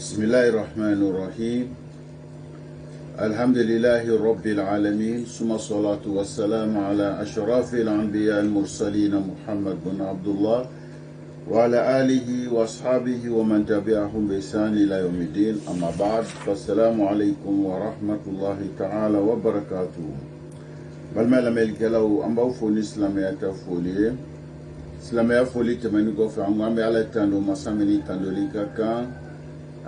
بسم الله الرحمن الرحيم الحمد لله رب العالمين ثم الصلاة والسلام على أشرف الأنبياء المرسلين محمد بن عبد الله وعلى آله وأصحابه ومن تبعهم بإحسان إلى يوم الدين أما بعد فالسلام عليكم ورحمة الله تعالى وبركاته balma la melkelaw amba foni islamiyata foli islamiyata foli temani ko fa ngambe ala tando masamini tando likaka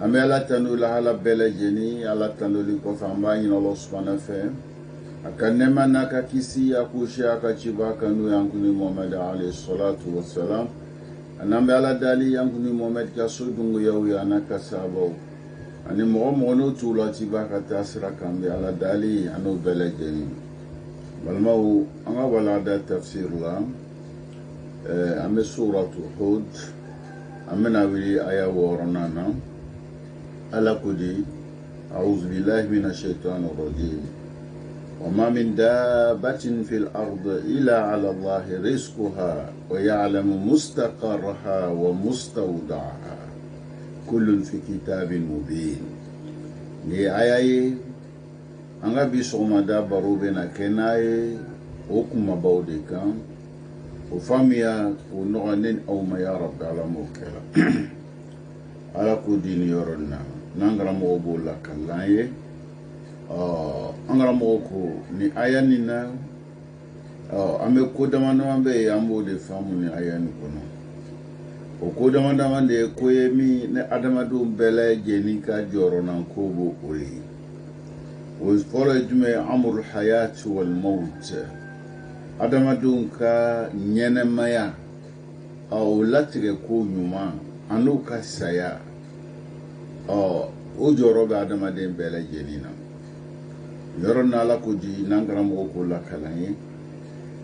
ambe ala tando la hala bele jeni ala tando liko fa mbani no Allah subhanahu wa ta'ala akanema naka kisi akusha akachiba kanu yankuni Muhammad alayhi salatu wassalam anambe ala dali yankuni Muhammad kasudungu yau ya nakasabo ani mo no tulati bakata asra kambe ala dali anu bele jeni balmau anga walada tafsir la ame suratu hud amena wili aya waranana ala kudi a'udhu billahi minash shaitanir rajim wama min dabbatin fil ardi illa 'ala allahi rizquha wa ya'lamu mustaqarraha wa mustawda'aha kullun fi kitabin mubin ni ayaye anga bisoma da barobe na kenaye okuma baude kan o famia o noanen au ma ya rabbi ala mokela ala ko dini yoronna nangara mo bola kalaye angara mo ko ni ayanina ame ko damano ambe ambo de famu ni ayani kono o ko damanda mande ko yemi ne adamadu bele jeni ka joro nan ko bo ori وفرج من أمر الحياة والموت أدم دونك نينمايا أو لا تكون يوما أنو كسايا أو أجرب أدم دين بلا جنينا يرون على كودي نعرم أقول كلامي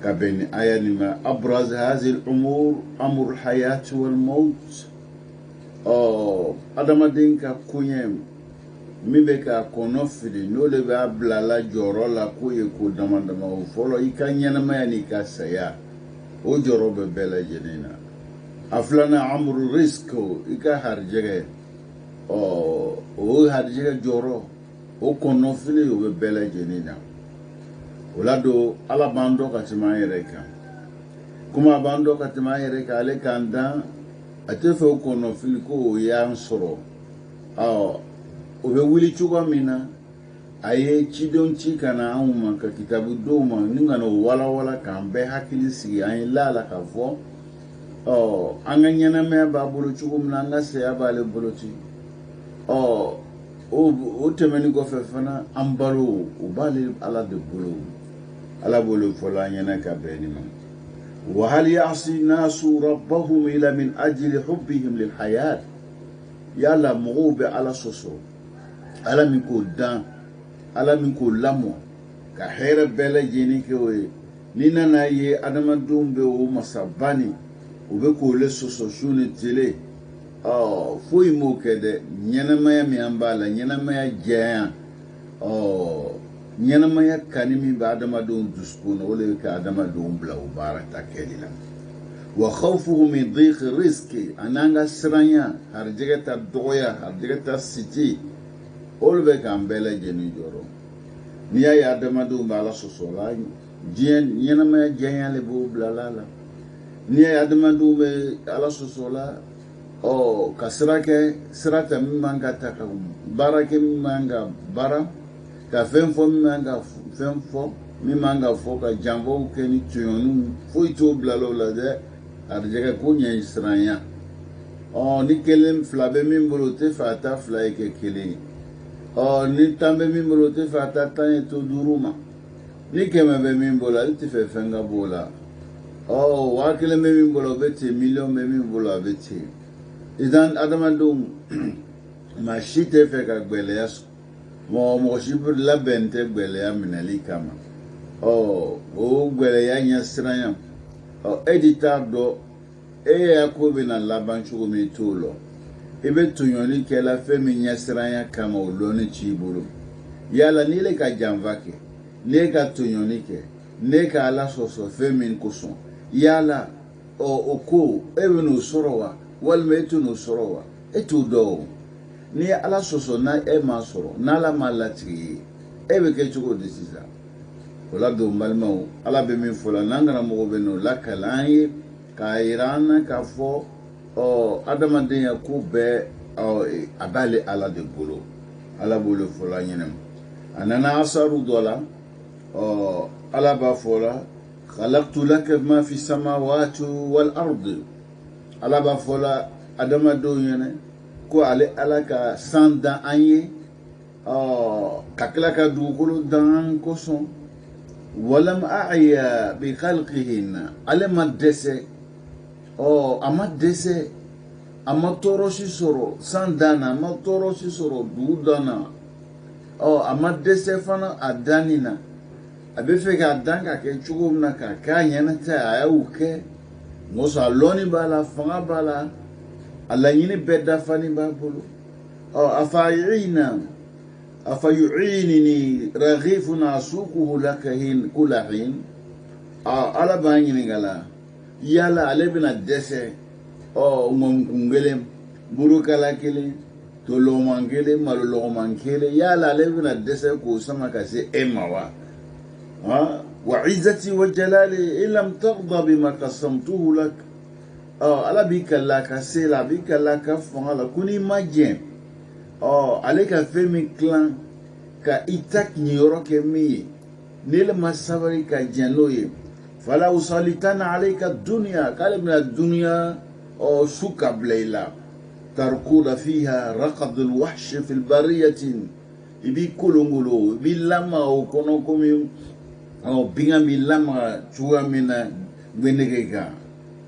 كبين آية ما أبرز هذه الأمور أمر الحياة والموت أدم دينك كونيم mibe ka kono fili no le ba blala joro la ko ye ko damandama o folo ikanyana mayani ka saya o joro be bela jenina aflana amru rizqo ika harjege o harjege joro o kono fili o be bela jenina olado ala bando ka timayereka kuma bando ka timayereka ale kanda atefe o kono fili ko ya nsoro obe wili chuga mina aye chidon chikana auma ka kitabu doma ninga no wala kambe hakili si ay lala ka fo anganyana me ba bulu chugo mnanga se abale buluti o temeni go fefana ambalo ubale ala de bulu ala bulu fola nyana ka benima wa hal ya'si nasu rabbahum ila min ajli hubbihim lil hayat yala muube ala soso ala min ko dan ala min ko lamo ka hera bela jeni ke we ni nana ye adama dumbe o masabani o be ko le soso shune tele foi mo kede nyana maya mi ambala nyana maya jaya nyana maya kanimi ba adama dum duskuna wala ka adama dum bla o barata kelila wa khawfuhu min dhiq rizqi ananga sranya harjegata doya harjegata siti olbe kambele jeni joro niya ya damadu mbala sosola jien nyena ma jenya le bu blalala niya ya damadu be ala sosola kasrake srata manga taka barake manga bara ka femfo manga femfo manga fo ka jambo keni tuyonu fo ito blalola de arjega kunya isranya ni kelem flabe mimbolote fata flaike kele ni tambe mimbolo te fata tane to duruma ni kema be mimbola ti fe fenga bola wakile me mimbolo bete million me mimbolo bete idan adamandum ma shite fe ka gbele yaso mo shibur la bente gbele ya minali kama o gbele ya nyasranya editor do yakobe na laban chugo me tolo ebe tunyoni ke la femi nyasranya kama uloni chibulu yala nile ka jamvake ne ka tunyoni ke ne ka ala soso femi nkuson yala oko ebe no sorowa wal metu no sorowa etu do ni ala soso na e ma sɔrɔ n'ala ma latigi ye e bɛ kɛ cogo di sisan o la don balimaw ala bɛ min fɔ la n'an karamɔgɔ bɛ n'o lakalan an ye k'a yira an na k'a fɔ adamadenya ko bɛɛ a b'ale ala de bolo ala b'o le fɔ la ɲɛnɛ a nana asaru dɔ la ala b'a fɔ la khalaqtu laka ma fi samawati wal ardi ala b'a fɔ la adamadenw ɲɛnɛ ko ale ala ka san dan an ye ka tila ka dugukolo dan an kosɔn walam a'ya bi khalqihinna ale ma dɛsɛ a ma dɛsɛ a ma tɔɔrɔ si sɔrɔ san dan na a ma tɔɔrɔ si sɔrɔ dugu dan na a ma dɛsɛ fana a danni na a bɛ fɛ k'a dan ka kɛ cogo min na k'a kɛ a ɲɛna ta a y'o kɛ mɔsɔn a lɔnni b'a la fanga b'a la a laɲini bɛɛ dafani b'a bolo afa yu'inini raghifun asuquhu laka hin kula hin ala b'a ɲininka la yala ale bɛna dɛsɛ ŋɔnkun kelen burukala kelen tolɔman kelen malolɔgɔman kelen yala ale bɛna dɛsɛ k'o sama ka se e ma wa wa izzati wa jalali in lam tarda bima qasamtuhu lak ala b'i kala ka se la a b'i kala ka fanga la ko n'i ma jɛn ale ka fɛn min tilan ka i ta ɲiyɔrɔ kɛ min ye n'ale ma sabari ka jɛn n'o ye fala usalitana alayka dunya k'ale bɛna duniya su ka bila i la tarkuda fiha raqadul wahshi fil bariyatin i b'i kolongolo i b'i lamaga o kɔnɔ komi binga b'i lamaga cogoya min na gbenege kan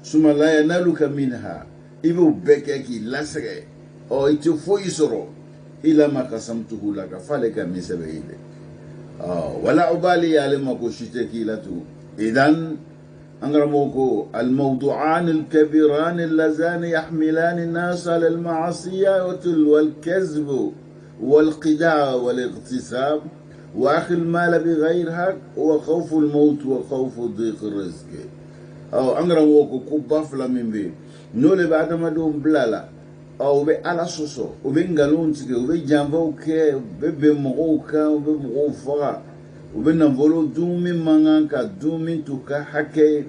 suma la yanaluka minha i b'o bɛɛ kɛ k'i lasɛgɛ i tɛ foyi sɔrɔ ila ma qasamtuhu laka f'ale ka min sɛbɛn i dɛ wala ubali y'ale ma ko si tɛ k'i la tugun idan an karamɔgɔ ko almawdu'an alkabiran allazan yahmilan an-nas ala al-ma'asiyah wal-kadhb wal-qida' wal-ightisab وأخذ المال بغير حق وخوف الموت وخوف ضيق الرزق أنغرا وكو كوبا فلامين بي نولي بعد ما دوم بلالا أو بي على سوسو وبي نغالون تيكي وبي جانبو كي وبي مغوكا وبي مغوفا وبي نفولو دومي مانغانكا دومي توكا حكي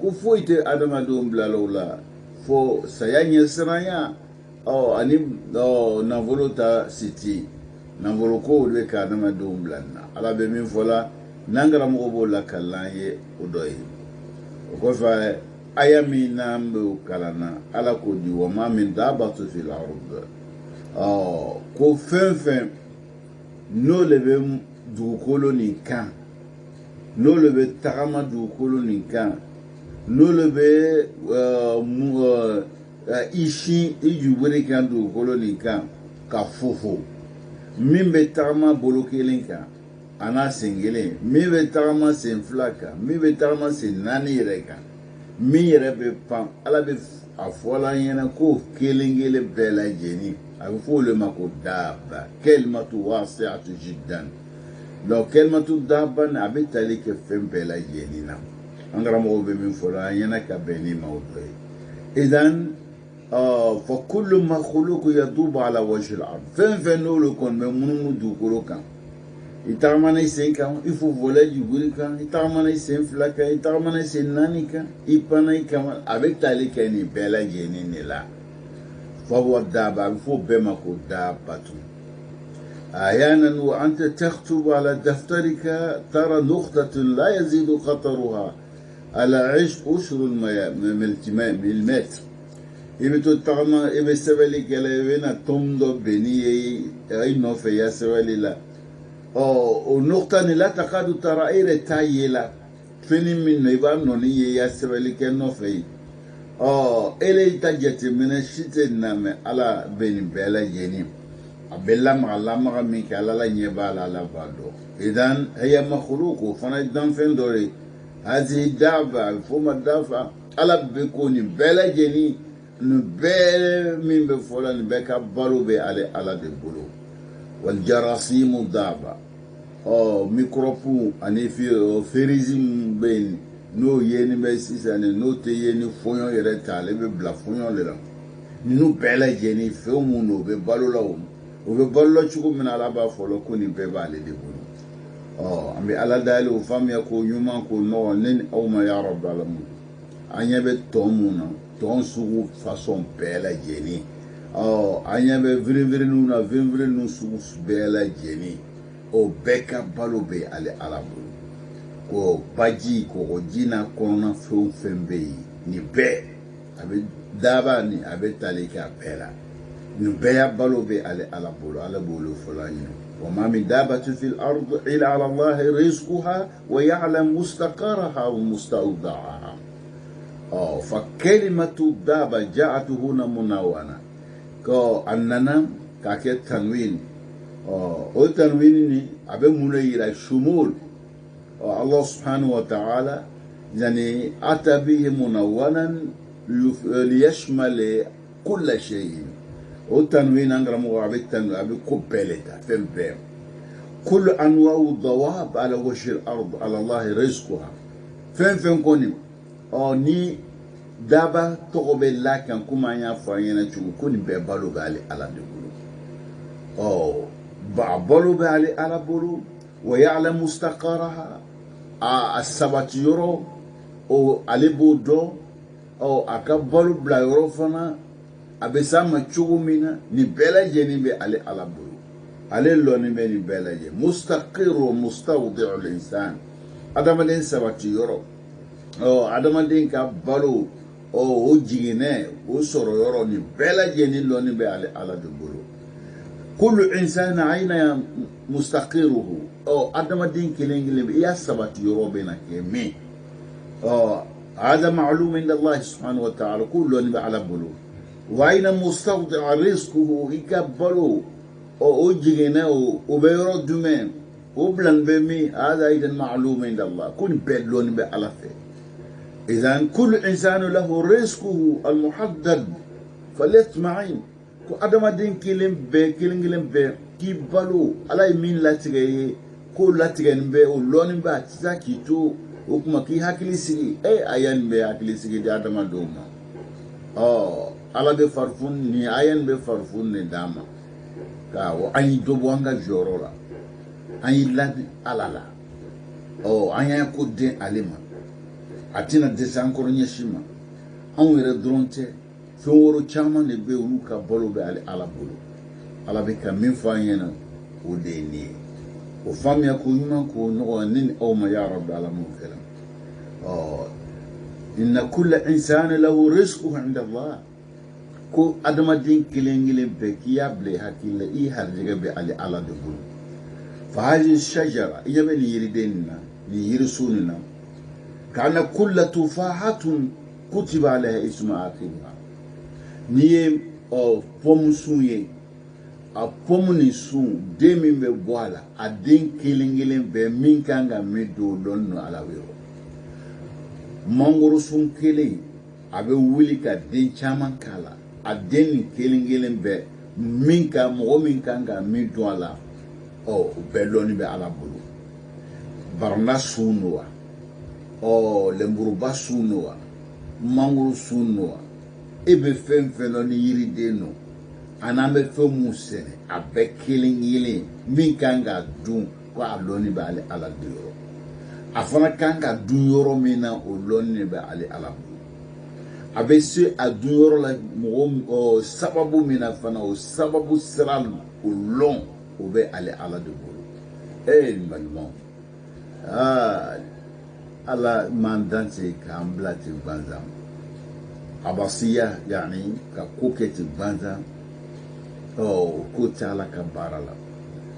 كفويتي أدما دوم بلالا ولا فو سياني سرايا أني نفولو تا سيتي nangolo ko le ka na madum blanna ala be min fola nangara mo bo la kalaye odoyi o ko fa ayami nambu kalana ala ko di wa ma min dabatu fil ard ko fen no le be du koloni kan no le be tagama du koloni kan no le be ishi ijubere kan du koloni kan ka fofo min bɛ tagama bolo kelen kan a n'a sen kelen min bɛ tagama sen fila kan min bɛ tagama sen naani yɛrɛ kan min yɛrɛ bɛ pan ala bɛ a fɔla an ɲɛna ko kelen kelen bɛɛ lajɛlen a bɛ fɔ olu ma ko daaba kalimatu wasi'atu jiddan donc kalimatu daaba a bɛ tali kɛ fɛn bɛɛ lajɛlen na an karamɔgɔw bɛ min fɔ la an ɲɛna ka bɛn ni maaw dɔ ye idan فكل مخلوق يدوب على وجه الأرض فين نقول كون من دوكولو كان يتعمل يسين كان يفو فولا يقول كان يتعمل يسين فلا كان يتعمل يسين ناني كان يبانا كمان avec تالي كاني بلا جيني نلا فهو الدابة فهو بمكو دابة أحيانا وأنت تكتب على دفترك ترى نقطة لا يزيد خطرها على 10 أشهر المتر ibe to tagama ibe sebeli kele ibe na tomdo beni ay no fe ya sebeli la o nokta ni la takadu tara ire tayela feni min ne ba no ni ya sebeli ke no fe ele tajete mena shite na me ala beni bela jeni abella ma la ma mi kala la nyeba la la bado idan hiya makhluqu fana dan fen dore hazi daba fuma dafa ala be ko ni bela jeni nu bɛɛ min bɛ fɔla nin bɛɛ ka balo bɛ ale ala de bolo wal jarasimu daba microbe ani ferisi min bɛ yen n'o yeni bɛ sisan n'o tɛ yeni fɔɲɔ yɛrɛ ta ale bɛ bila fɔɲɔ de la ninnu bɛɛ lajɛlen fɛn mun don o bɛ balo la o o be ballo chugo min ala ba folo ko ni be ba le de bulu ambe ala dali o famya ko nyuma ko no nen aw ma ya rabbal alamin anya be tomuna ton sugu façon bela jeni anya be vire nu sugu bela jeni o beka balo be ale ala bulu ko baji ko jina korona fembe ni be abe daba ni abe talika bela ni be ya balo be ale ala bulu fulani وما من دابة في الأرض إلا على الله رزقها ويعلم مستقرها ومستودعها فكلمة الدابة جاءت هنا منونة كأننا كاكي تنوين التنوين أبي منير الشمول الله سبحانه وتعالى يعني أتى به منونا ليشمل كل شيء والتنوين أنغرمو أبي كوبيلتا فمبير كل أنواع الضواب على وجه الأرض على الله رزقها فين كوني ni daba togobe lakan kuma ya fanyana chugu kuni be balu be ali ala de bulu ba balu be ali ala bulu wa ya'lam mustaqaraha asabati yoro ali bodo aka balu bla yoro fana abesama chugu mina ni bela jeni be ali ala bulu ale lo ni be ni bela je mustaqiru mustawdi'u al-insan adama den sabati yoro adamaden ka balo o jigine o soro yoro ni bela jeni lo ni be ala de bolo kullu insana ayna mustaqiruhu adamaden kelengele be ya sabati yoro be na ke mi hada ma'lum inda Allah subhanahu wa ta'ala kullu ni be ala bolo wa ayna mustawdi'a rizquhu ikabalo o jigine o be yoro dumen o blan be mi hada aidan ma'lum inda Allah kun be lo ni be ala fe إذن كل إنسان له رزقه المحدد فليطمئن كو أدم دين كلم بي كي بالو على يمين لا تغي كو لا تغي بي ولون بي تزاكي تو وكما كي هاكلي سيغي أيان بي هاكلي سيغي دي أدم دوما على بي فرفون ني أيان بي فرفون ني داما كاو أني دوبوانغا جورولا أني لا ألالا أني كو دين أليما atina desankoro nyeshima anwere dronte feworo chama ne be unuka bolo be ala bolo ala be ka min fanyena o de ni o famya ko yuma ko no nin o ma ya rabb alamin kalam inna kull insana lahu rizquhu inda Allah ko adama din kilengile be kiyable hakilla i harjiga be ala de bolo fa hadhihi shajara yabani yiridenna ni yirsunna كان كل تفاحة كتب عليها اسم آخرها نيم فمسوية فمنسون دمين بوالا أدين كيلينجلين بمين كانغا ميدو لونو على ويرو مانغروسون كيلين أبي ولي كدين شامان كالا أدين كيلينجلين بمين كان مغمين كانغا ميدو على بلوني على بلو برنا سونوا lemburuba sunoa manguru sunoa ebe fenfeno ni yirideno anambe femusene abe kilingile min kanga dun ko aloni be ale ala duro afana kanga dun yoro mina oloni be ale ala abe se adun yoro la mo sababu mina fana o sababu siral olon obe ale ala duro malmo ala mandanse ka amblati banzam abasiya yani ka koketi banzam ko tala ka barala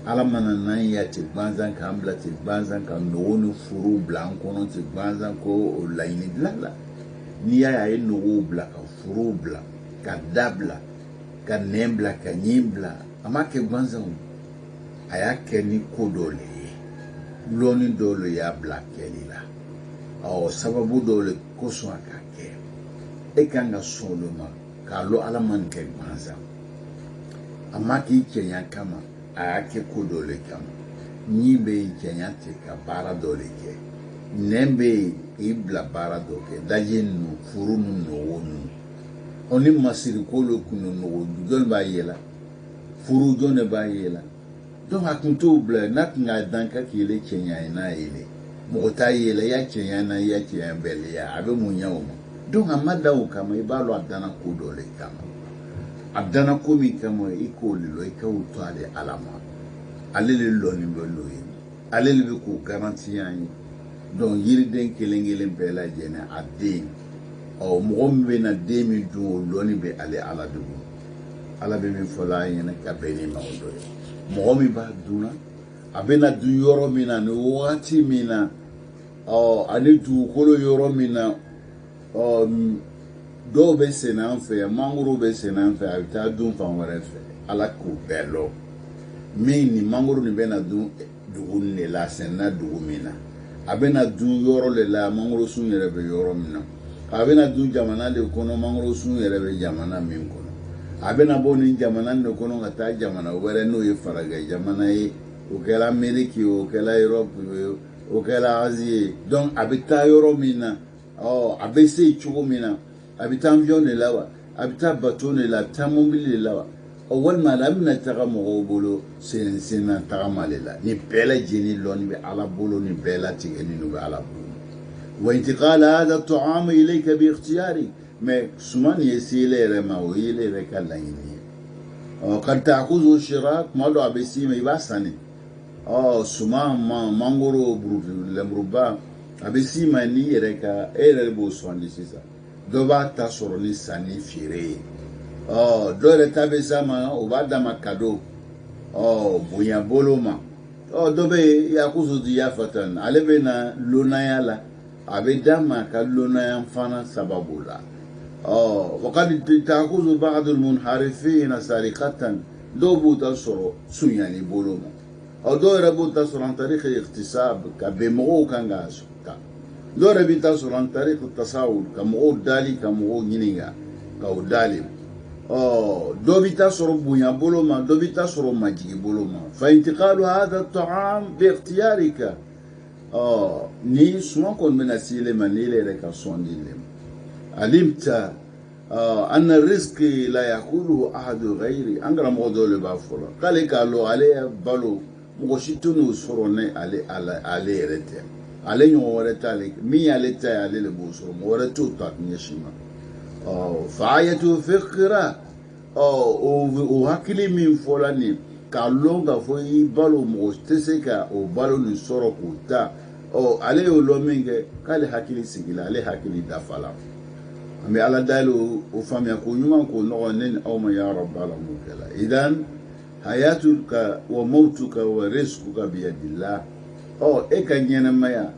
ala manana ya ti banzam ka amblati banzam ka nonu furu blanco ti banzam ko o laini lala ni ya no bla ka furu bla ka dabla ka nembla ka nyimbla amake banzam ayake ni kodole loni dolo ya black kelila sababu dole koso akake ekanga soloma ka lo alaman ke banza amaki kenya kama ayake kodole kama nibe kenya te ka bara dole ke nembe ibla bara doke dajenu furunu no wonu oni masiri kolo kuno no wonu dol ba yela furu jone ba yela donc akunto bla nak nga danka kile kenya na ile mo ta yela ya kenya na ya kenya bele ya abe munya o donc amada o kama ibalo adana ko dole kama adana ko mi kama iko lilo ikaw to ale alama ale le loni belo yi ale le ko garantie yi donc yiri den kelengelen bela jena ade o mo be na 2012 loni be ale ala dugu ala be min fola yena ka beni mawdo mo mi ba duna abena du yoro mina no wati mina o ani du kolo yoro mina o do be senan fe mangoro be senan fe abita dun fan wore fe ala ko belo min ni mangoro ni bena du dugu ne la senna dugu mina abena du yoro le la mangoro sun yere be yoro mina abena du jamana le kono mangoro sun yere be jamana min kono abena boni jamana ne kono ngata jamana were no ye faraga jamana ye o kela Ameriki o kela Europe o kela Asie donc abita yoro mina oh abese chugo mina abita avion ne lawa abita bateau ne la tamobile lawa o wal malam na taga mo bolo sen taga malela ni bela jini loni be ala bolo ni bela tigeni no be ala bolo wa intiqal hada at-ta'am ilayka bi ikhtiyari mais souvent yesile rema o ile rekala yini o kad ta'khudhu shirak ma do abesi me basani oh souvent mangoro buru lemruba abesi mani reka ere bo sondi sisa do ba ta soro ni sani fire oh do le tabe sama o ba da makado oh buya boloma oh do be yakuzu di yafatan alebe na lonayala abedama ka lonayan fana sababula oh وقد تأخذ بعض المنحرفين سرقة دو بوتا سورو سنياني بولوما او دو ربوتا سورو عن طريق الاغتصاب كبمغو كانغاسو دو ربوتا سورو عن طريق التصاول كمغو دالي كمغو نينيغا كاو دالي دو بيتا سورو بويا بولوما دو بيتا سورو ماجي بولوما فانتقال هذا الطعام باختيارك ni souvent qu'on menace les maniles les garçons علمت أن الرزق لا يأكله أحد غيري أنغرا موضوع لبافولا قال قالوا عليه بالو مغشيتونو سروني عليه رتم عليه نورت عليك مي عليه تاي عليه لبوسر مورتو تاك نيشيما فآية فقرة وهكلي من فلاني كالونغا فوي بالو مغشتسكا أو بالو نسورو كوتا عليه لومينغ قال هكلي سيجلا عليه هكلي دافالا أمي على دالو وفهم يكون يوم كون نغنين أو ما يا رب على مكلا إذن حياتك وموتك ورزقك بيد الله إيه كان ينميا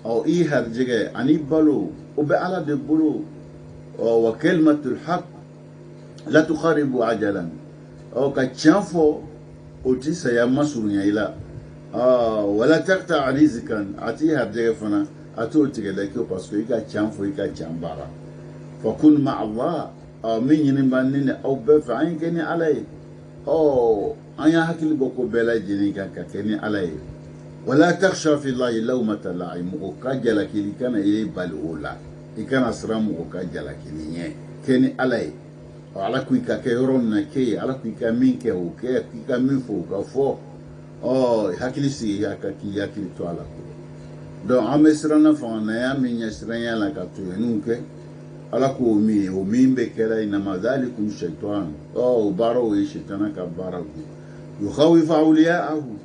أو إيه هرجع أني بلو وبعلى دبلو وكلمة الحق لا تخرب عجلا كتشافو أوتيس يا مسؤولين إلى ولا تقطع رزقا أتي هرجع فنا أتوتي كذا باسكو إيه كتشافو إيه كتشامبارا فكن مع الله من ينبانين أو بفعين كني عليه أنا هكذا بقول بلا جنيكا كني عليه ولا تخشى في الله لومة لائم وكاجلا كلي كان إليه بالولا كان أسرام وكاجلا كلي كني عليه على كويكا كيرون كي على كويكا مين كيو كويكا مين فوق فو هكذا سي هكذا تولا دون أمسرنا فانا يا من يسرنا لك توينوك ala ko mi o min be kera ina madhalikum shaytan baro e shaytana ka baraku yukhawif awliya'ahu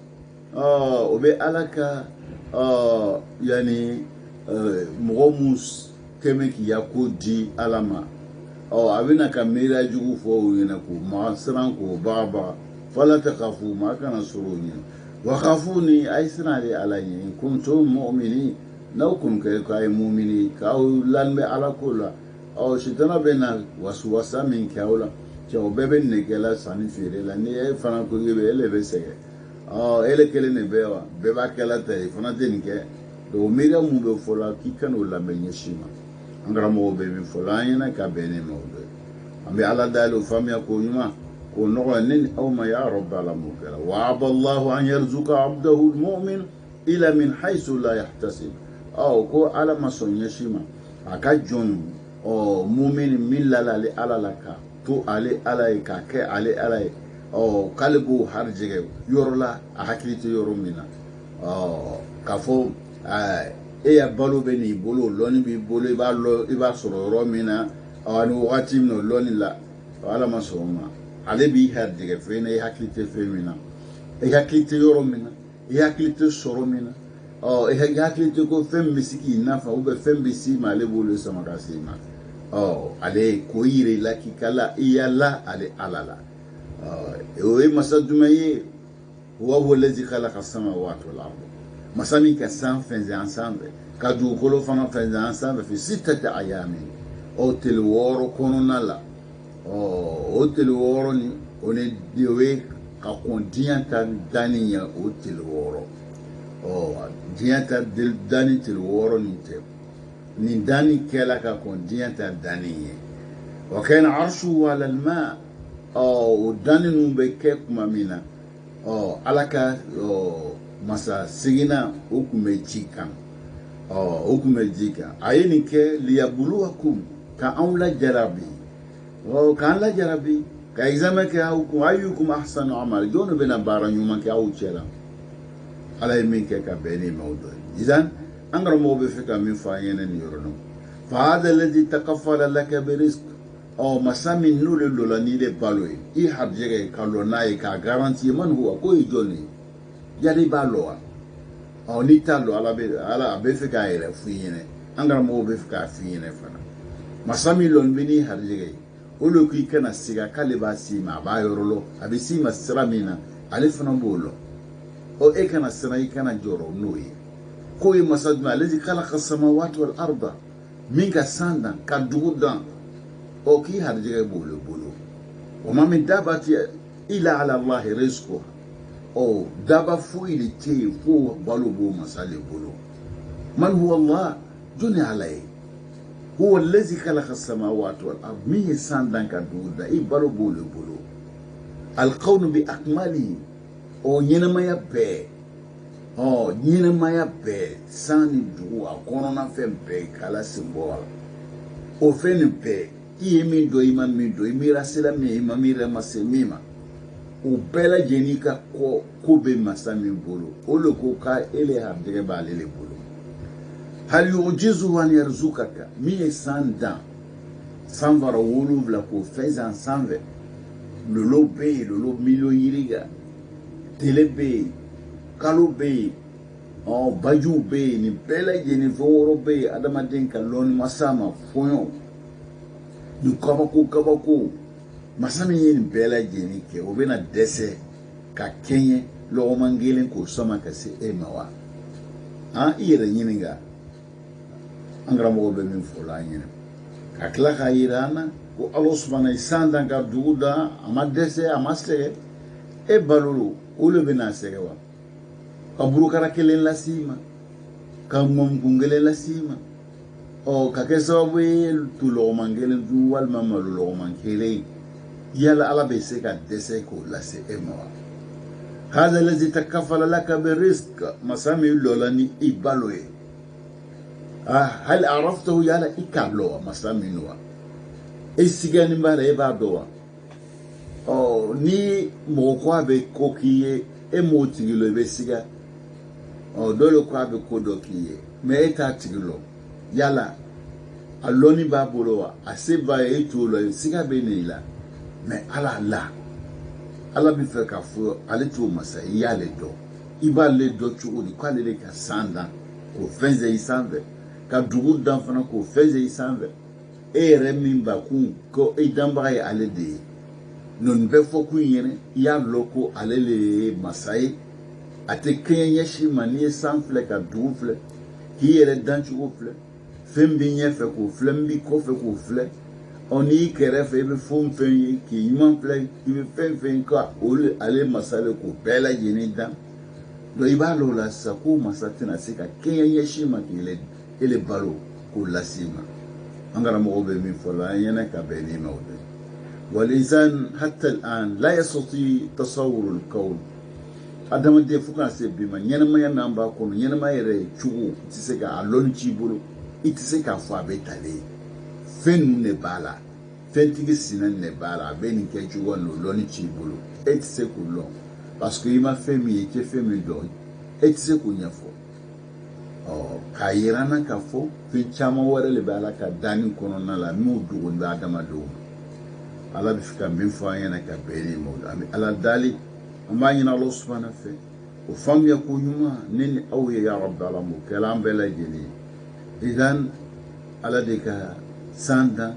o be alaka yani mugomus keme ki yakudi alama abina kamera jugu fo yena ko masran ko baba fala takhafu ma kana suruni wa khafuni aisna li alayhi in kuntum mu'minin law kun kay mu'mini ka lanbe ala kula shitana bena waswasa min kaula cho bebe negela sani fere la ni e fana ko yebe ele be sege ele kele ne bewa beba kala tay fana denke do mega mu be fola ki kanu la menye shima angara mo be mi fola yana ka bene mo do ambe ala dalu famya ko yuma ko no nin aw ma ya rabb ala mukala wa aballahu an yarzuqa abdahu almu'min ila min haythu la yahtasib ko ala masonya shima akajon mumin min lalale alalaka to ale alay ka ke ale alay k'ale b'o harijɛgɛ yɔrɔ la a hakili tɛ yɔrɔ min na k'a fɔ e ya balo bɛ n'i bolo lɔnni b'i bolo i b'a sɔrɔ yɔrɔ min na ni wagati min na o lɔnni la ala ma sɔn o ma ale b'i harijɛgɛ fɛn na i hakili tɛ fɛn min na i hakili tɛ yɔrɔ min na i hakili tɛ sɔrɔ min na i hakili tɛ ko fɛn bɛ se k'i nafa fɛn bɛ s'i ma ale b'olu sama ka s'i ma ale ko yira i la k'i ka la i ya la ale ala la o ye masa jumɛn ye wa wallazi khalaqa samawati wal ard masa min ka san fɛnsɛn an sanfɛ ka dugukolo fana fɛnsɛn an sanfɛ fi sittati ayamin o tile wɔɔrɔ kɔnɔna la o tile wɔɔrɔ ni o ye ka kɔn diɲɛ ta danni ye o tile wɔɔrɔ diɲɛ ta danni tile wɔɔrɔ nin tɛ nin danni kɛla ka kɔn diɲɛ ta danni ye wa kana arshuhu ala al-ma o danni ninnu bɛ kɛ tuma min na ala ka masa seginna o tun bɛ ji kan a ye nin kɛ liyabluwakum ka anw lajarabi k'an lajarabi ka examen kɛ aw kun ayyukum ahsanu amala jɔn de bɛna baara ɲuman kɛ aw cɛ la ala ye min kɛ ka bɛn ni maaw dɔ ye idan an karamɔgɔ bɛ fɛ ka min fɔ an ɲɛna nin yɔrɔ la fa hada alladhi takaffala laka birizq masa min n'o le lola n'i de balo ye i harijɛgɛ ka lɔ n'a ye k'a garanti man huwa ko ye jɔn ye yali i b'a lɔ wa n'i t'a lɔ ala a bɛ fɛ k'a yɛrɛ f'i ɲɛna an karamɔgɔ bɛ fɛ k'a f'i ɲɛna fana masa min lɔn bɛ n'i harijɛgɛ ye o le ko i kana siga k'ale b'a s'i ma a b'a yɔrɔ lɔ a bɛ s'i ma sira min na ale fana b'o lɔ e kana siran i kana jɔrɔ n'o ye ko ye masa jumɛn allazi khalaqa samawati wal arda min ka san dan ka dugu dan k'i harijɛgɛ b'o bolo wa ma min dabati illa ala allahi rizquha daba foyi de tɛ yen fo balo b'o masa le bolo man huwa allah jɔn ye ala ye huwa allazi khalaqa samawati wal ard min ye san dan ka dugu dan i balo b'o le bolo alqawnu bi akmalihi ɲɛnɛmaya bɛɛ san ni dugu a kɔnɔna fɛn bɛɛ k'ala sen bɔ a la o fɛn nin bɛɛ i ye min dɔn i ma min dɔn i miira sera min i ma miira ma se min ma o bɛɛ lajɛlen ka ko bɛ masa min bolo o le ko ka ele harijɛgɛ b'ale le bolo hal yu'jizuhu an yarzukaka min ye san dan san fara 7 k'o fɛnsɛn sanfɛ lolo bɛ yen lolo miliyɔn yiriga tele bɛ yen kalo bɛ yen bajiw bɛ yen nin bɛɛ lajɛlen fɛn wɛrɛw bɛ yen adamaden ka lɔnni masa ma fɔɲɔ nin kabako masa min ye nin bɛɛ lajɛlen kɛ o bɛna dɛsɛ ka kɛɲɛ lɔgɔman kelen k'o sama ka se e ma wa i yɛrɛ ɲininka an karamɔgɔ bɛ min fɔ la an ɲɛna ka tila k'a yira an na ko ala subahana ye san dan ka dugu dan a ma dɛsɛ a ma sɛgɛ e balolo o le bɛna sɛgɛ wa ka burukara kelen lasi ma ka mɔmukun kelen lasi ma ka kɛ sababu ye tu lɔgɔman kelen dun walima malo lɔgɔman kelen yala ala bɛ se ka dɛsɛ k'o lase e ma wa hada lazi takaffala laka birizq masa min lɔla ni i balo ye hal araftahu yala i k'a lɔ wa masa min wa e sigɛni b'a la e b'a dɔn wa ni mɔgɔ ko a bɛ ko k'i ye e m'o tigi lɔ i bɛ siga dɔ le ko a bɛ ko dɔ k'i ye mɛ e t'a tigi lɔ yala a lɔnni b'a bolo wa a se b'a ye e t'o lɔ siga bɛ ne la mɛ ala bɛ fɛ k'a fɔ ale t'o masa i y'ale dɔn i b'ale dɔn cogo di k'ale de ka san dan k'o fɛnsɛn i sanfɛ ka dugu dan fana k'o fɛnsɛn i sanfɛ e yɛrɛ min b'a kun ko e danbaga ye ale de ye ninnu bɛɛ fɔ kun ɲɛna i y'a lɔn ko ale le ye masa ye a tɛ kɛɲɛ ɲɛsin ma n'i ye san filɛ ka dugu filɛ k'i yɛrɛ dancogo filɛ fɛn b'i ɲɛfɛ k'o filɛ n b'i kɔfɛ k'o filɛ n'i kɛrɛfɛ i bɛ fɛn fɛn ye k'i ɲuman filɛ i bɛ fɛn fɛn ka ale masa le k'o bɛɛ lajɛlen dan donc i b'a lɔn o la sisan k'o masa tɛna se ka kɛɲɛ ɲɛsin ma k'i ele balo k'o lase ma an karamɔgɔw bɛ min fɔ la an ɲɛna ka bɛn ni ma o de والإنسان حتى الآن لا يستطيع تصور الكون adamaden fo kana se bi ma ɲɛnamaya n'an b'a kɔnɔ ɲɛnamaya yɛrɛ cogo i tɛ se ka a lɔnni t'i bolo i tɛ se k'a fɔ a bɛ talen fɛn ninnu de b'a la fɛntigi sinɛ de b'a la a bɛ nin kɛ cogo n'o lɔnni t'i bolo et tɛ se k'o lɔn parce que i ma fɛn min ye i tɛ fɛn min dɔn e tɛ se k'o ɲɛfɔ k'a yira n na k'a fɔ fɛn caman wɛrɛ de bɛ ala ka danni kɔnɔna la min dogolen bɛ adamadenw ma ala bɛ fɛ ka min fɔ an ɲɛna ka bɛn ni ma o la an bɛ ala dali an b'a ɲini ala subahana fɛ o faamuya ko ɲuman ne ni aw ye ya rabbi ala m'o kɛla an bɛɛ lajɛlen ye idan ala de ka san dan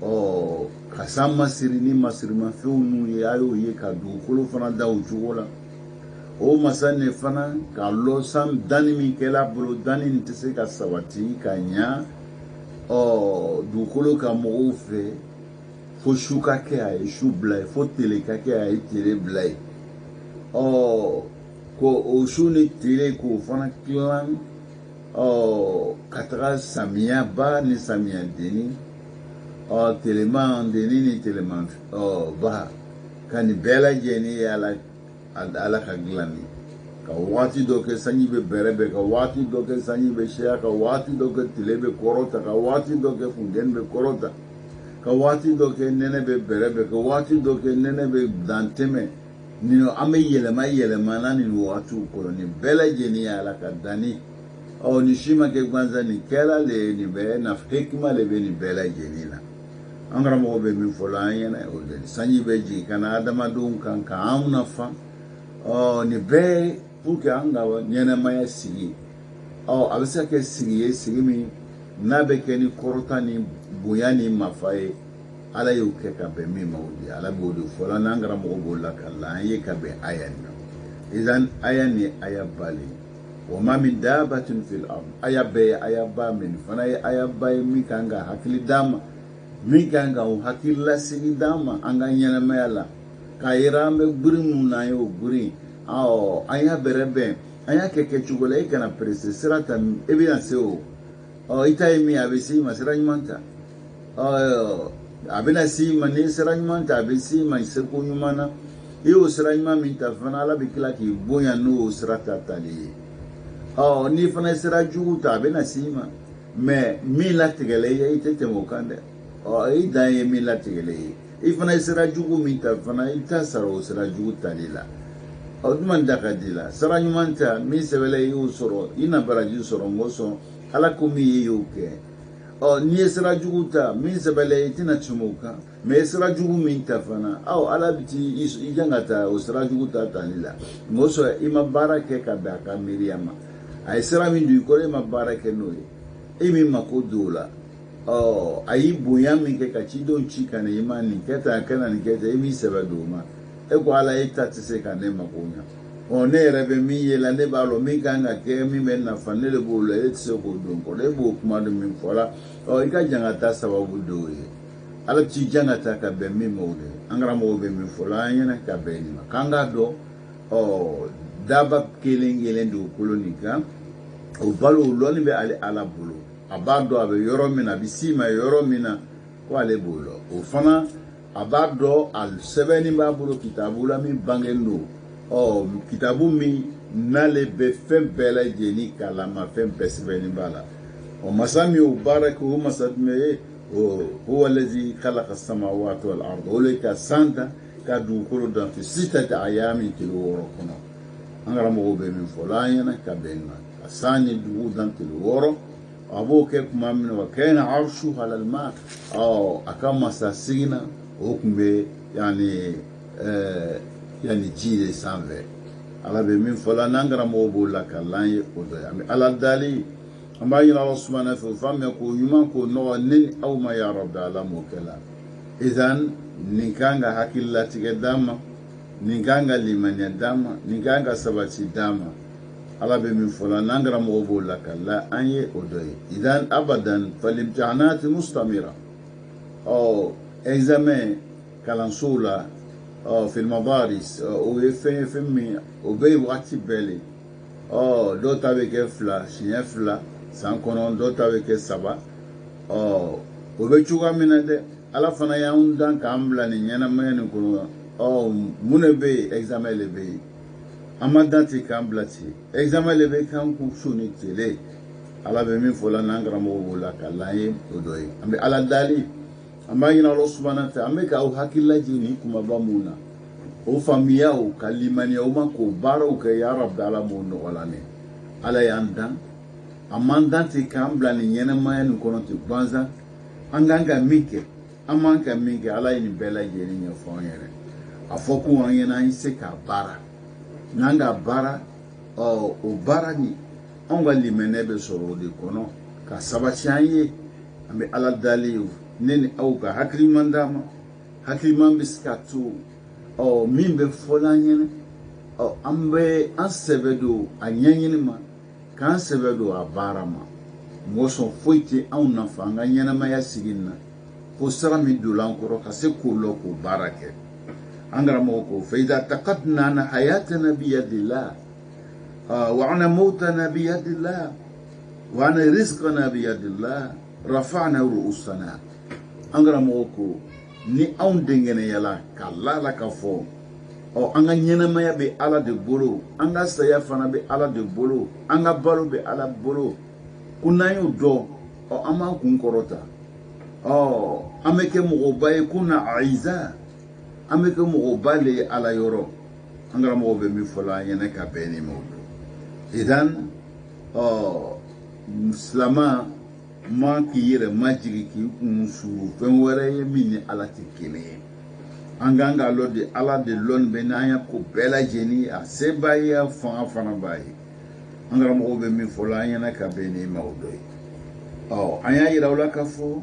ka san masiri ni masirimafɛnw n'u ye a y'o ye ka dugukolo fana da o cogo la o masa ne fana k'a lɔn san danni min kɛla a bolo danni nin tɛ se ka sabati ka ɲa dugukolo ka mɔgɔw fɛ fo su ka kɛ a ye su bila ye fo tile ka kɛ a ye tile bila ye ko o su ni tile k'o fana tilan ka taga samiya ba ni samiya denni teleman denni ni teleman ba ka nin bɛɛ lajɛlen ye ala ka dilanni ka waati dɔ kɛ sanji bɛ bɛrɛbɛn ka waati dɔ kɛ sanji bɛ siya ka waati dɔ kɛ tile bɛ kɔrɔta ka waati dɔ kɛ funtɛni bɛ kɔrɔta ka waati dɔ kɛ nɛnɛ bɛ bɛrɛbɛn ka waati dɔ kɛ nɛnɛ bɛ dantɛmɛ nin an bɛ yɛlɛma nin waatiw kɔnɔ nin bɛɛ lajɛlen ye ala ka danni ni si ma kɛ gansan nin kɛla le nin bɛɛ nafa hikima le bɛ nin bɛɛ lajɛlen na an karamɔgɔ bɛ min fɔ la an ɲɛna o de sanji bɛ jigin ka na adamadenw kan ka anw nafa nin bɛɛ pour que an ka ɲɛnɛmaya sigi a bɛ se ka kɛ sigi ye sigi min n'a bɛ kɛ ni kɔrɔta ni bonya ni mafa ye ala y'o kɛ ka bɛn min ma o de ala b'o de fɔ la n'an karamɔgɔ b'o la ka la an ye ka bɛn aya nin na idan aya ni aya bali wa ma min dabatin fil ard aya bɛɛ ye aya ba min fana ye aya ba ye min kan ka hakili d'a ma min kan ka o hakili lasigi d'a ma an ka ɲɛnɛmaya la k'a yira an bɛ guri mun na an y'o guri an y'a bɛrɛbɛn an y'a kɛ cogo la i kana perese sira ta e bɛna se o i ta ye min a bɛ se i ma sira ɲuman ta a bɛna se i ma ni sira ɲuman ta a bɛ se i ma seko ɲuman na i y'o sira ɲuman min ta fana ala bɛ tila k'i bonya n'o sira ta tali ye n'i fana ye sira jugu ta a bɛna se i ma mɛ min latigɛla i ye i tɛ tɛmɛ o kan dɛ i dan ye min latigɛla i ye i fana ye sira jugu min ta fana i t'a sara o sira jugu tali la duman da ka di la sira ɲuman ta min sɛbɛla i y'o sɔrɔ i na baraji sɔrɔ n ko sɔn ala ko min ye y'o kɛ n'i ye sira jugu ta min sɛbɛla i tɛna tɛmɛ o kan mɛ sira jugu min ta fana ala bɛ i kan ka taa o sira jugu ta tali la n ko sɔn i ma baara kɛ ka bɛn a ka miiriya ma a ye sira min don i kɔrɔ e ma baara kɛ n'o ye e min mako don o la a y'i bonya min kɛ ka cidenw ci ka na i ma nin kɛ tan a kana nin kɛ tan e m'i sɛbɛ don o ma e ko ala e ta tɛ se ka ne mako ɲa ne yɛrɛ bɛ min ye la ne b'a dɔn min kan ka kɛ min bɛ nafa ne de b'o la e tɛ se k'o don kɔrɔ e b'o kuma don min fɔ la i ka jan ka taa sababu dɔw ye ala t'i jan ka taa ka bɛn min ma o de an karamɔgɔ bɛ min fɔ la an ɲɛna ka bɛn nin ma k'an k'a dɔn daba kelen kelen dugukolo nin kan o balo o lɔnni bɛ ale ala bolo a b'a dɔn a bɛ yɔrɔ min na a bɛ s'i ma yɔrɔ min na ko ale b'o lɔ o fana a b'a dɔn a sɛbɛnni b'a bolo kitabu la min bangelen don kitabu min n'ale bɛ fɛn bɛɛ lajɛlen kalama fɛn bɛɛ sɛbɛnni b'a la masa min y'o baara kɛ o masa jumɛn ye huwa allazi khalaqa samawati wal ard o le ka san ta ka dugukolo dan fi sitati ayamin tile 6 kɔnɔ an karamɔgɔw bɛ min fɔ la an ɲɛna ka bɛn na ka san ni dugu dan tile 6 a b'o kɛ tuma min na wa kana arshu alal ma a ka masa sigina o tun bɛ yani ji de sanfɛ ala bɛ min fɔ la n'an karamɔgɔw b'o la ka lan ye o dɔ ye an bɛ ala dali an b'a ɲini ala subahana fɛ o faamuya k'o ɲuman k'o nɔgɔ ne ni aw ma ya rabbi ala m'o kɛ la idan nin kan ka hakililatigɛ d'a ma nin kan ka limaniya d'a ma nin kan ka sabati d'a ma ala bɛ min fɔ la n'an karamɔgɔw b'o la ka la an ye o dɔ ye idan abadan falimtihanati mustamira examen kalansow la fil madaris o ye fɛn ye fɛn min o bɛ ye wagati bɛɛ le dɔw ta bɛ kɛ 2 siɲɛ 2 san kɔnɔ dɔw ta bɛ kɛ 3 o bɛ cogoya min na dɛ ala fana y'anw dan k'an bila nin ɲɛnamaya nin kɔnɔ mun de bɛ yen examen de bɛ yen an ma dan ten k'an bila ten examen de bɛ k'an kun su ni tile ala bɛ min fɔ la n'an karamɔgɔw b'o la ka lan ye o dɔ ye an bɛ ala dali an b'a ɲini ala subahana fɛ an bɛ k'aw hakili lajigin nin kumaba mun na o famiya o kalimaniya o ma ko baaraw kɛ ya rabbi ala m'o nɔgɔla ne ala y'an dan a man dan ten k'an bila nin ɲɛnɛmaya nin kɔnɔ ten gansan an kan ka min kɛ an man ka min kɛ ala ye nin bɛɛ lajɛlen ɲɛfɔ an yɛrɛ a fɔ ko an ɲɛna an ye se k'a baara n'an ka baara o baara nin anw ka limɛnɛ bɛ sɔrɔ o de kɔnɔ ka sabati an ye an bɛ ala dali ye ne ni aw ka hakiliman d'a ma hakiliman bɛ se ka to min bɛ fɔla an ɲɛna an bɛ an sɛbɛ don a ɲɛɲini ma k'an sɛbɛ don a baara ma mɔgɔ sɔn foyi tɛ anw nafa an ka ɲɛnamaya sigi na fo sara min donla an kɔrɔ ka se k'o lɔ k'o baara kɛ an karamɔgɔ ko fa idha taqadna ana hayatana biyadillah wa ana mawtana biyadillah wa ana rizqana biyadillah rafa'na ru'usana an karamɔgɔ ko ni anw denkɛnɛyala ka lala ka fɔ an ka ɲɛnamaya bɛ ala de bolo an ka saya fana bɛ ala de bolo an ka balo bɛ ala bolo ko n'an y'o dɔn an b'an kun kɔrɔta an bɛ kɛ mɔgɔba ye ko na aiza an bɛ kɛ mɔgɔba le ye ala yɔrɔ an karamɔgɔ bɛ min fɔ la an ɲɛna ka bɛn ni ma o don idan silama ma k'i yɛrɛ majigi k'i kun suru fɛn wɛrɛ ye min ni ala tɛ kelen ye an kan ka lɔ de ala de lɔnni bɛ n'an ya ko bɛɛ lajɛlen a se b'a ye a fanga fana b'a ye an karamɔgɔ bɛ min fɔ la an ɲɛna ka bɛn ni ma o dɔ ye an y'a yira o la ka fɔ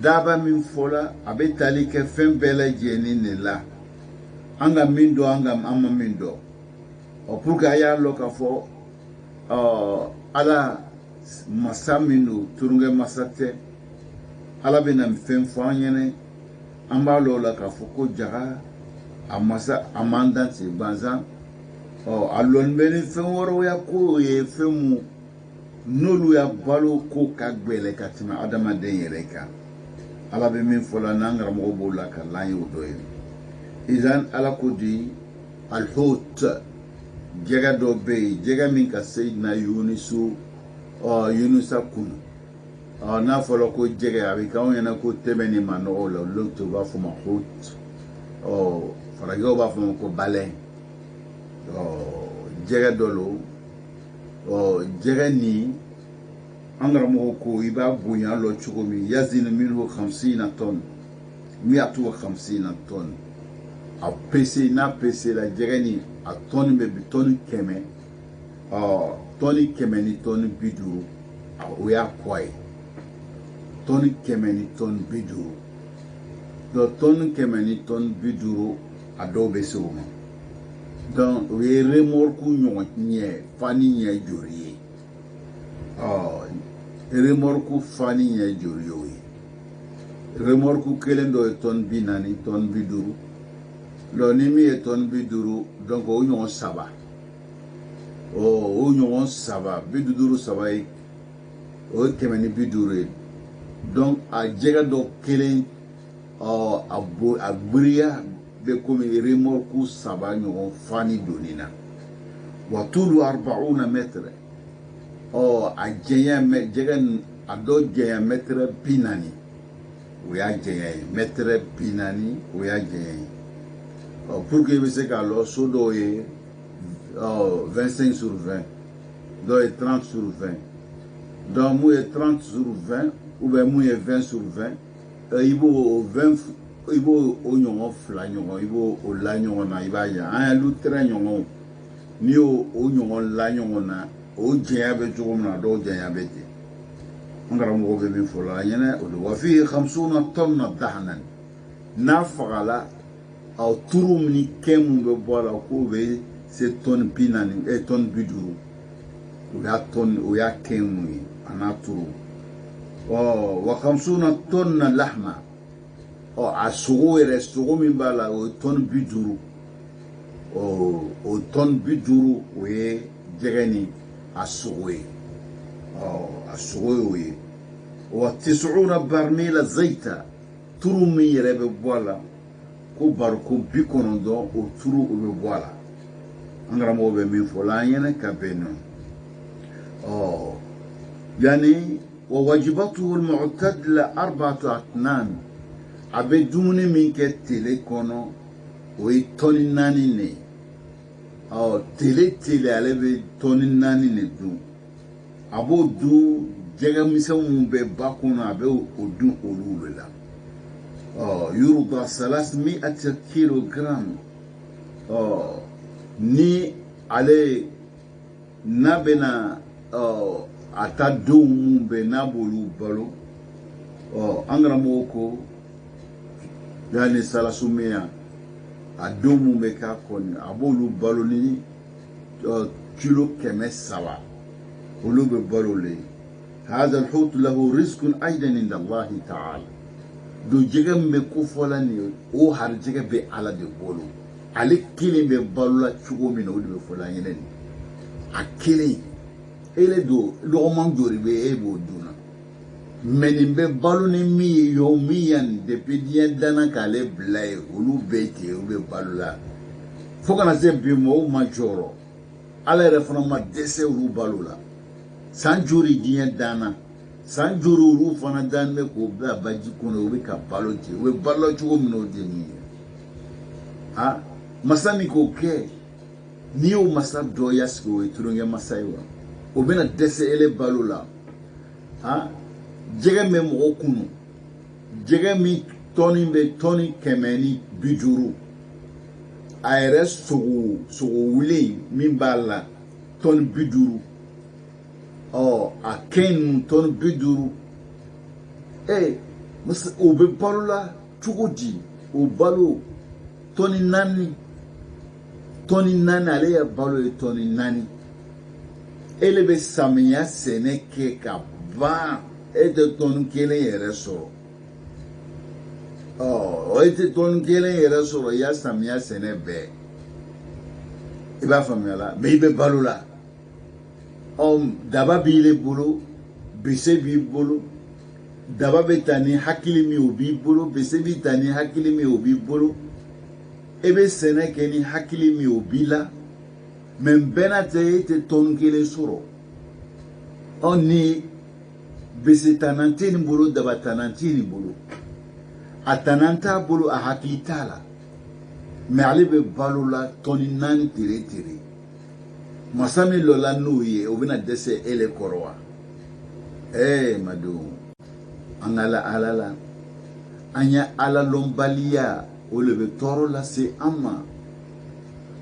daba min fɔla a bɛ tali kɛ fɛn bɛɛ lajɛlen de la an ka min dɔn an ma min dɔn pour que a y'a lɔ ka fɔ ala masa min don turunkɛ masa tɛ ala bɛ na fɛn fɔ an ɲɛna an b'a lɔ la k'a fɔ ko jaga a masa a man dan ten gansan a lɔnni bɛ ni fɛn wɛrɛw ya ko ye fɛn mun n'olu ya balo ko ka gbɛlɛ ka tɛmɛ adamaden yɛrɛ kan ala bɛ min fɔ la n'an karamɔgɔ b'o la ka lan ye o dɔ ye idan ala ko di alhut jɛgɛ dɔ bɛ yen jɛgɛ min ka seyidina yunusa kunu n'a fɔra ko jɛgɛ a bɛ k'anw ɲɛna ko tɛmɛ ni ma nɔgɔ la olu to b'a fɔ ma hut farajɛw b'a fɔ ma ko balɛ jɛgɛ dɔ lo jɛgɛ ni an karamɔgɔ ko i b'a bonya lɔ cogo min yazinu minhu 50 tonnes 150 tonnes a pese n'a pese la jɛgɛ ni a tɔni bɛ bi tɔni 100 tɔni 100 ni tɔni 50 o y'a poids ye tɔni 100 ni tɔni 50 donc tɔni 100 ni tɔni 50 a dɔw bɛ se o ma donc o ye remorque ɲɔgɔn ɲɛ fani ɲɛ joli ye remorque fani ɲɛ joli y'o ye remorque kelen dɔ ye tɔni 40 tɔni 50 donc ni min ye tɔni 50 donc o ɲɔgɔn 3 o ɲɔgɔn 3 50 3 ye o ye 100 ni 50 ye donc a jɛgɛ dɔ kelen a gbiriya bɛ komi remorque 3 ɲɔgɔn fani donni na wa tulu 40 mètres a jɛnya jɛgɛ a dɔ jɛnya mètre 40 o y'a jɛnya ye mètre 40 o y'a jɛnya ye pour que i bɛ se k'a lɔ so dɔw ye 25 sur 20 dɔw ye 30 sur 20 donc mun ye 30 sur 20 ou bien mun ye 20 sur 20 i b'o 20 i b'o ɲɔgɔn 2 ɲɔgɔn i b'o la ɲɔgɔn na i b'a ye an ye lutɛrɛ ɲɔgɔnw n'i y'o ɲɔgɔn la ɲɔgɔn na o jɛnya bɛ cogo min na dɔw jɛnya bɛ ten an karamɔgɔ bɛ min fɔ la an ɲɛna o de wa fi 50 tonnes dahanan n'a fagala turu ni kɛ mun bɛ bɔ a la k'o bɛ se tɔni 40 tɔni 50 o y'a kɛ mun ye a n'a turu wa 50 tonnes lahma a sogo yɛrɛ sogo min b'a la o ye tɔni 50 o tɔni 50 o ye jɛgɛ ni a sogo ye a sogo y'o ye wa 90 barmila zayta turu min yɛrɛ bɛ bɔ a la ko bariko 90 o turu o bɛ bɔ a la an karamɔgɔ bɛ min fɔ la an ɲɛna ka bɛn nɔ yani wa wajibatuhu al-mu'tadila 4 atnan a bɛ dumuni min kɛ tele kɔnɔ o toni nani ne tele ale be toni nani ne dun abo dun jɛgɛ misɛnw bɛ ba kɔnɔ a bɛ o dun olu la yuruba 300 kilogram ni ale n'a bɛna a ta denw mun bɛ n'a b'olu balo an karamɔgɔ ko yani salasumenya a denw mun bɛ k'a kɔni a b'olu balo ni kilo 300 olu bɛ balo le هذا الحوت له رزق أيضا عند الله تعالى do jɛgɛ min bɛ kofɔ la nin ye o hari jɛgɛ bɛ ala de bolo ale kelen bɛ balo la cogo min na o de bɛ fɔ la ɲɛnɛ nin a kelen ele do lɔgɔman joli bɛ e b'o dun na mɛ nin bɛ balo ni min ye yɔ min yan depuis diɲɛ danna k'ale bila ye olu bɛɛ ten o bɛ balo la fo kana se bi ma o ma jɔrɔ ala yɛrɛ fana ma dɛsɛ olu balo la san joli diɲɛ danna san joli olu fana dan bɛ k'o bila baji kɔnɔ o bɛ ka balo ten o bɛ balo cogo min na o de nin ye masa min k'o kɛ n'i y'o masa dɔ y'a sigi o ye tulonkɛ masa ye wa o bɛna dɛsɛ ele balo la jɛgɛ bɛ mɔgɔ kunu jɛgɛ min tɔni bɛ tɔni 150 a yɛrɛ sogo wulen min b'a la tɔni 50 a kɛn tɔni 50 o bɛ balo la cogo di o balo tɔni 4 ale ya balo ye tɔni 4 ele bɛ samiya sɛnɛ kɛ ka ban e tɛ tɔni 1 yɛrɛ sɔrɔ e tɛ tɔni 1 yɛrɛ sɔrɔ i ya samiya sɛnɛ bɛɛ i b'a faamuya la mais i bɛ balo la daba b'i bolo bese b'i bolo daba bɛ ta ni hakili min o b'i bolo bese b'i ta ni hakili min o b'i bolo e bɛ sɛnɛ kɛ ni hakili min o b'i la mais bɛɛ n'a tɛ e tɛ tɔni 1 sɔrɔ ni bese tanan tɛ nin bolo daba tanan tɛ nin bolo a tanan t'a bolo a hakili t'a la mais ale bɛ balo la tɔni 4 tere masa min lɔla n'o ye o bɛna dɛsɛ ele kɔrɔ wa madenw an ka ala la an ya ala lɔnbaliya o le bɛ tɔɔrɔ lase an ma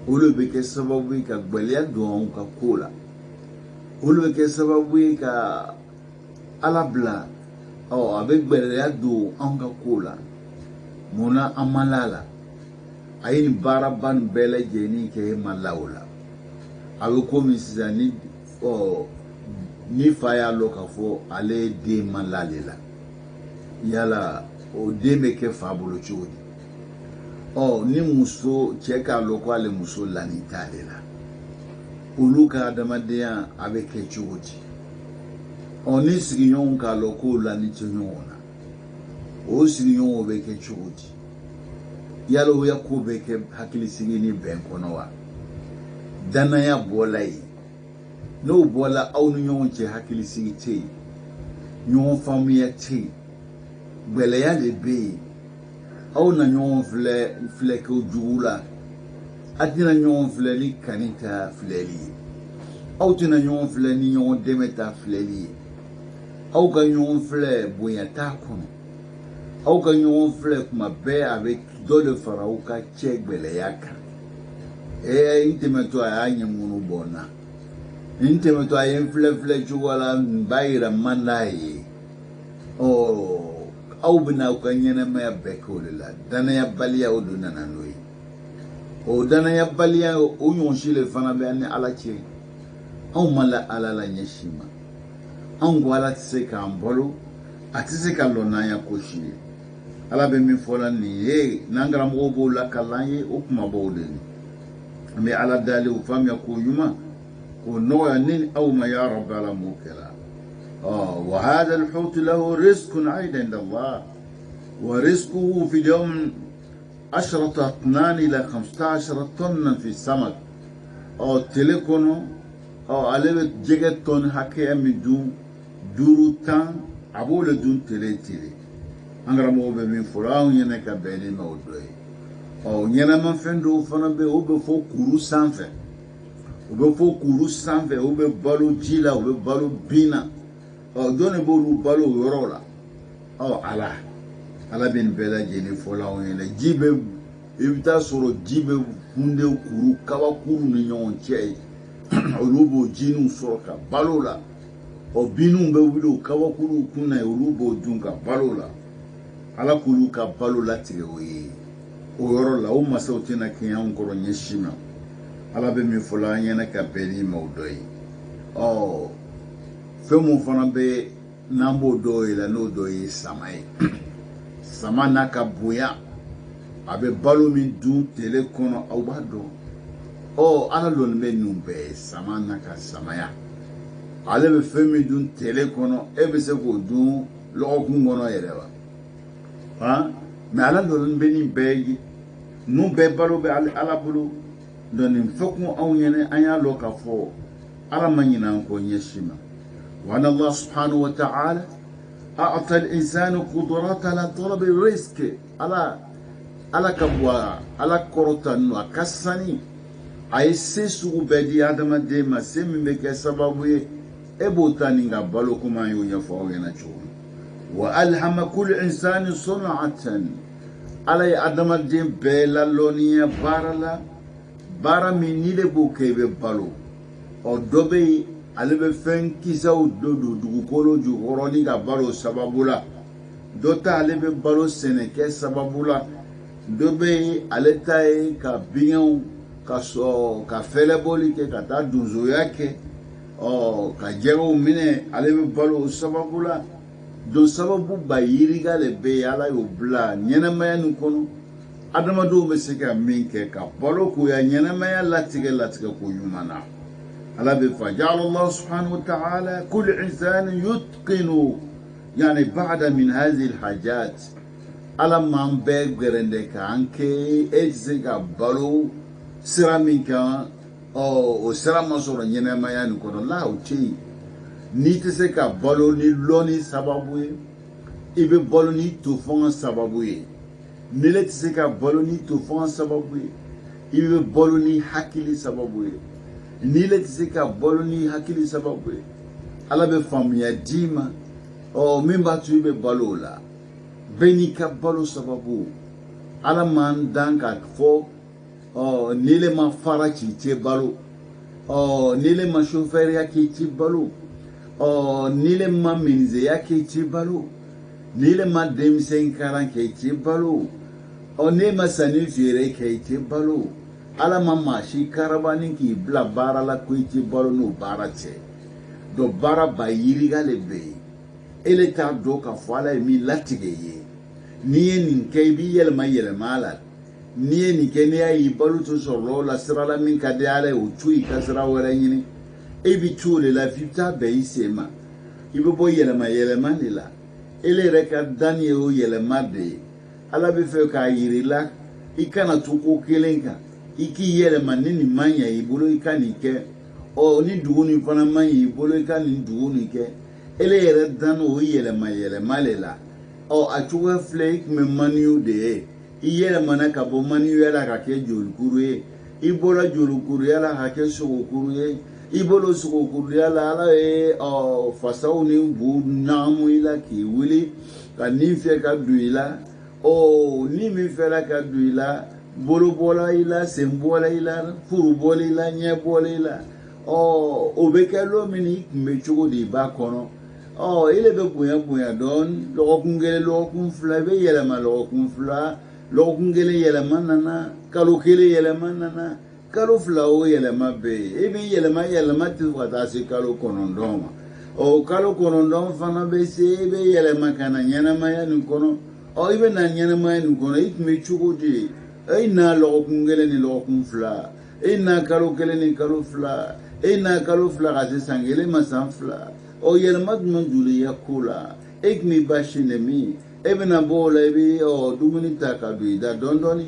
o le bɛ kɛ sababu ye ka gwɛlɛya don anw ka ko la o le bɛ kɛ sababu ye ka ala bila a bɛ gwɛlɛya don anw ka ko la munna an ma la la a ye nin baaraba nin bɛɛ lajɛlen kɛ e ma la o la a bɛ komi sisan ni fa y'a lɔ k'a fɔ ale den ma l'ale la yala o den bɛ kɛ fa bolo cogo di ni muso cɛ k'a lɔ ko ale muso lani t'ale la olu ka adamadenya a bɛ kɛ cogo di ni sigiɲɔgɔnw k'a lɔ k'o lani tɛ ɲɔgɔn na o sigiɲɔgɔnw bɛ kɛ cogo di yala o ya ko bɛ kɛ hakilisigi ni bɛn kɔnɔ wa danaya bɔla yen n'o bɔla aw ni ɲɔgɔn cɛ hakilisigi tɛ yen ɲɔgɔn faamuya tɛ yen gwɛlɛya de bɛ yen aw na ɲɔgɔn filɛ k'o jugu la a tɛna ɲɔgɔn filɛ ni kani ta filɛli ye aw tɛna ɲɔgɔn filɛ ni ɲɔgɔn dɛmɛ ta filɛli ye aw ka ɲɔgɔn filɛ bonya t'a kɔnɔ aw ka ɲɔgɔn filɛ kuma bɛɛ a bɛ dɔ de fara aw ka cɛ gwɛlɛya kan n tɛmɛtɔ a y'a ɲɛmunu bɔ n na n tɛmɛtɔ a ye n filɛ cogo la n b'a yira man d'a ye aw bɛna aw ka ɲɛnɛmaya bɛɛ kɛ o de la danayabaliya o don nana n'o ye o danayabaliya o ɲɔgɔn si le fana bɛ an ni ala cɛ anw ma la ala la ɲɛsin ma anw ko ala tɛ se k'an balo a tɛ se ka lɔ n'an ya ko si ye ala bɛ min fɔ la nin ye n'an karamɔgɔw b'o la kalan ye o kumabaw de ye an bɛ ala dali o faamuya ko ɲuman k'o nɔgɔya ne ni aw ma ya rabbi ala m'o kɛra وهذا الحوت له رزق أيضا عند الله ورزقه في اليوم 10 أطنان إلى 15 طنا في السمك تلكونو على جيجا طن حكي من دون دورو تان أبو لدون تلي أنغرا مو بمن فراو ينكا بيني موضوعي ɲɛnama fɛn dɔw fana bɛ o bɛ fɔ kuru sanfɛ u bɛ fɔ kuru sanfɛ u bɛ balo ji la u bɛ balo bin na jɔn de b'olu balo o yɔrɔ la ala bɛ nin bɛɛ lajɛlen fɔla anw ɲɛna ji bɛ i bɛ taa sɔrɔ ji bɛ kunde kuru kabakuru ni ɲɔgɔn cɛ ye olu b'o jiniw sɔrɔ ka balo la binw bɛ wuli o kabakuruw kun na olu b'o dun ka balo la ala k'olu ka balo latigɛ o ye o yɔrɔ la o masaw tɛna kɛ anw kɔrɔ ɲɛsi ma ala bɛ min fɔla an ɲɛna ka bɛn ni maaw dɔ ye fɛn mun fana bɛ n'an b'o dɔw ye la n'o dɔ ye sama ye sama n'a ka bonya a bɛ balo min dun tile kɔnɔ aw b'a dɔn ala lɔnni bɛ ninnu bɛɛ ye sama n'a ka samaya ale bɛ fɛn min dun tile kɔnɔ e bɛ se k'o dun lɔgɔkun kɔnɔ yɛrɛ wa mɛ ala lɔnni bɛ nin bɛɛ ye ninnu bɛɛ balo bɛ ala bolo donc nin fɛn kun anw ɲɛna an y'a lɔn k'a fɔ ala ma ɲinɛ an kɔ ɲɛsi ma wa anna Allah subhanahu wa ta'ala a'ta al-insana qudratan ala talab rizq ala ka bɔ ala kɔrɔta ninnu a ka sani a ye se sugu bɛɛ di adamaden ma se min bɛ kɛ sababu ye e b'o ta nin ka balo komi an y'o ɲɛfɔ aw ɲɛna cogo min wa alhama kulli insani sun'atan ala ye adamaden bɛɛ lalɔnniya baara la baara min ni de b'o kɛ i bɛ balo dɔ bɛ yen ale bɛ fɛn kisɛw don dugukolo jukɔrɔ ni ka balo sababu la dɔ ta ale bɛ balo sɛnɛkɛ sababu la dɔ bɛ yen ale ta ye ka biɲɛw ka fɛlɛbɔli kɛ ka taa donsoya kɛ ka jɛgɛw minɛ ale bɛ balo o sababu la don sababu ba yiriga le bɛ yen ala y'o bila ɲɛnɛmaya nin kɔnɔ adamadenw bɛ se ka min kɛ ka balo k'o ya ɲɛnɛmaya latigɛ ko ɲuman na ala bɛ fa ja'ala Allah subhanahu wa ta'ala kulli insani yutqinu yani ba'da min hadhihi al-hajat ala m'an bɛɛ gɛrɛndɛ k'an kɛ e tɛ se ka balo sira min kan o sira ma sɔrɔ ɲɛnɛmaya nin kɔnɔ la o tɛ yen n'i tɛ se ka balo ni lɔnni sababu ye i bɛ balo ni tofɔn sababu ye ni ne tɛ se ka balo ni tofɔn sababu ye i bɛ balo ni hakili sababu ye ni ne tɛ se ka balo ni hakili sababu ye ala bɛ faamuya d'i ma min b'a to i bɛ balo o la bɛɛ n'i ka balo sababu ala m'an dan k'a fɔ ni le ma fara k'i tɛ balo ni le ma sofɛriya k'i tɛ balo ni le ma minizeya k'i tɛ balo ni le ma denmisɛn kalan k'i tɛ balo ne ma sanni feere kɛ i tɛ balo ala ma maa si karabani k'i bila baara la ko i tɛ balo n'o baara tɛ donc baara ba yiriga le bɛ yen e le t'a dɔn k'a fɔ ala ye min latigɛ i ye n'i ye nin kɛ i b'i yɛlɛma a la n'i ye nin kɛ n'i y'a ye i balo tɛ sɔrɔ o la sira la min ka di ala ye o to i ka sira wɛrɛ ɲini e bɛ to o de la f'i bɛ taa bɛn i sen ma i bɛ bɔ yɛlɛma de la ele yɛrɛ ka danni ye o yɛlɛma de ye ala bɛ fɛ k'a yiri la i kana to ko kelen kan i k'i yɛlɛma ni nin man ɲɛ i bolo i ka nin kɛ ni dugu nin fana man ɲɛ i bolo i ka nin dugu nin kɛ ele yɛrɛ danni o yɛlɛma de la a cogoya filɛ i tun bɛ maniyu de ye i yɛlɛmana ka bɔ maniyuya la ka kɛ jolikuru ye i bɔra jolikuruya la ka kɛ sogokuru ye i bolo sogokuruya la ala ye fasaw ni bu ɲagamu i la k'i wuli ka nin fiyɛ ka don i la ni min fɛra ka don i la bolo bɔla i la sen bɔla i la furu bɔla i la ɲɛ bɔla i la o bɛ kɛ lɔ min i tun bɛ cogo di i b'a kɔnɔ i le bɛ bonya dɔɔni lɔgɔkun kelen lɔgɔkun fila i bɛ yɛlɛma lɔgɔkun fila lɔgɔkun kelen yɛlɛma nana kalo kelen yɛlɛma nana kalo fila o yɛlɛma bɛ yen e bɛ yɛlɛma tɛ fo ka taa se kalo 9 ma kalo 9 fana bɛ se e bɛ yɛlɛma ka na ɲɛnɛmaya nin kɔnɔ i bɛ na ɲɛnɛmaya nin kɔnɔ i tun bɛ cogo di e na lɔgɔkun kelen ni lɔgɔkun fila e na kalo kelen ni kalo fila e na kalo fila ka se san kelen ma san fila yɛlɛma jumɛn joli ya ko la e tun bɛ basi de min e bɛna bɔ o la i bɛ dumuni ta ka don i da dɔɔni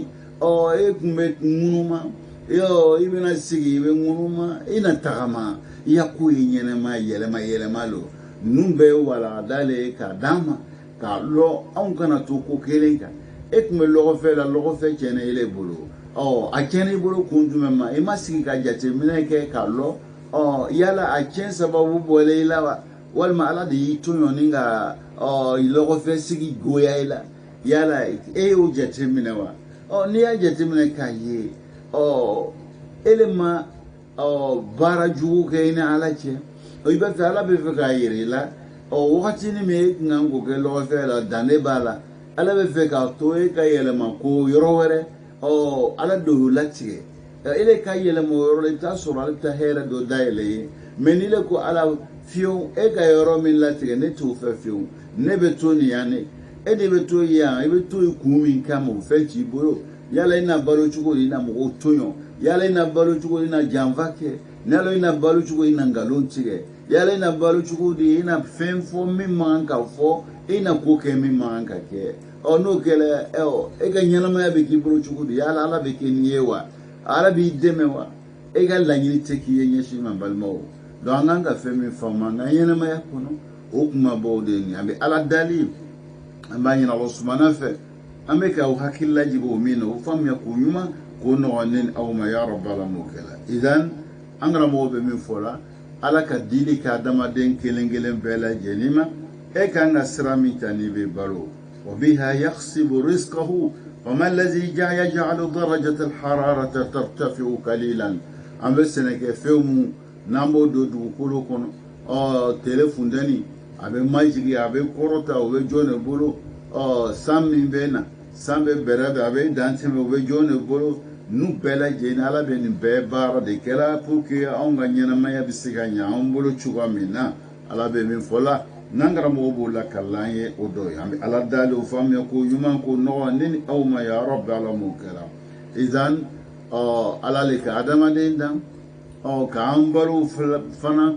e tun bɛ ŋunuma i bɛna sigi i bɛ ŋunuma i na tagama i ya ko ye ɲɛnɛma yɛlɛma lo ninnu bɛɛ ye walanda le ye k'a d'an ma k'a lɔ anw kana to ko kelen kan e kun bɛ lɔgɔ fɛ la lɔgɔ fɛ tiɲɛna ele bolo a tiɲɛna i bolo kun jumɛn ma i ma sigi ka jateminɛ kɛ k'a lɔ yala a tiɲɛ sababu bɔla i la wa walima ala de y'i to yen ni ka lɔgɔ fɛ sigi goya i la yala e y'o jateminɛ wa n'i y'a jateminɛ k'a ye ele ma baara jugu kɛ i ni ala cɛ i bɛ fɛ ala bɛ fɛ k'a yira i la wagati ni min e kun kan k'o kɛ lɔgɔ fɛ la danne b'a la ala bɛ fɛ k'a to e ka yɛlɛma ko yɔrɔ wɛrɛ ala de y'o latigɛ ele ka yɛlɛma o yɔrɔ la i bɛ taa sɔrɔ ale bɛ taa hɛrɛ dɔ dayɛlɛ ye mɛ ni le ko ala fiyewu e ka yɔrɔ min latigɛ ne t'o fɛ fiyewu ne bɛ to nin yan ne e de bɛ to yan i bɛ to yen kun min kama o fɛn t'i bolo yala i na balo cogo di i na mɔgɔw tɔɲɔ yala i na balo cogo di i na janfa kɛ yala i na balo cogo di i na nkalon tigɛ yala i na balo cogo di i na fɛn fɔ min man kan ka fɔ i na ko kɛ min man kan ka kɛ n'o kɛra e ka ɲɛnamaya bɛ k'i bolo cogo di yala ala bɛ kɛ n'i ye wa ala b'i dɛmɛ wa e ka laɲini tɛ k'i ye ɲɛsin ma balimaw donc an kan ka fɛn min faamu an ka ɲɛnamaya kɔnɔ o kumabaw de ye nin an bɛ ala dali an b'a ɲini aw sumana fɛ an bɛ ka aw hakili lajigin o min na o faamuya k'o ɲuman k'o nɔgɔya ne ni aw ma ya rabi ala m'o kɛla idan an karamɔgɔ bɛ min fɔ la ala ka dili ka adamaden kelen kelen bɛɛ lajɛlen ma e kan ka sira min ta n'i bɛ balo وبها يخصب رزقه وما الذي يجعل درجة الحرارة ترتفع قليلا an bɛ sɛnɛkɛfɛnw mun n'an b'o don dugukolo kɔnɔ tele funtɛni a bɛ majigi a bɛ kɔrɔta o bɛ jɔn de bolo san min bɛ na san bɛ bɛrɛ bɛn a bɛ dan tɛmɛ o bɛ jɔn de bolo ninnu bɛɛ lajɛlen ala bɛ nin bɛɛ baara de kɛra pour que anw ka ɲɛnamaya bɛ se ka ɲɛ anw bolo cogoya min na ala bɛ min fɔ la n'an karamɔgɔ b'o la kalan an ye o dɔ ye an bɛ ala dali o faamuya ko ɲuman ko nɔgɔ ne ni aw ma ya rabi ala m'o kɛra idan ala le ka adamaden dan k'an balo fana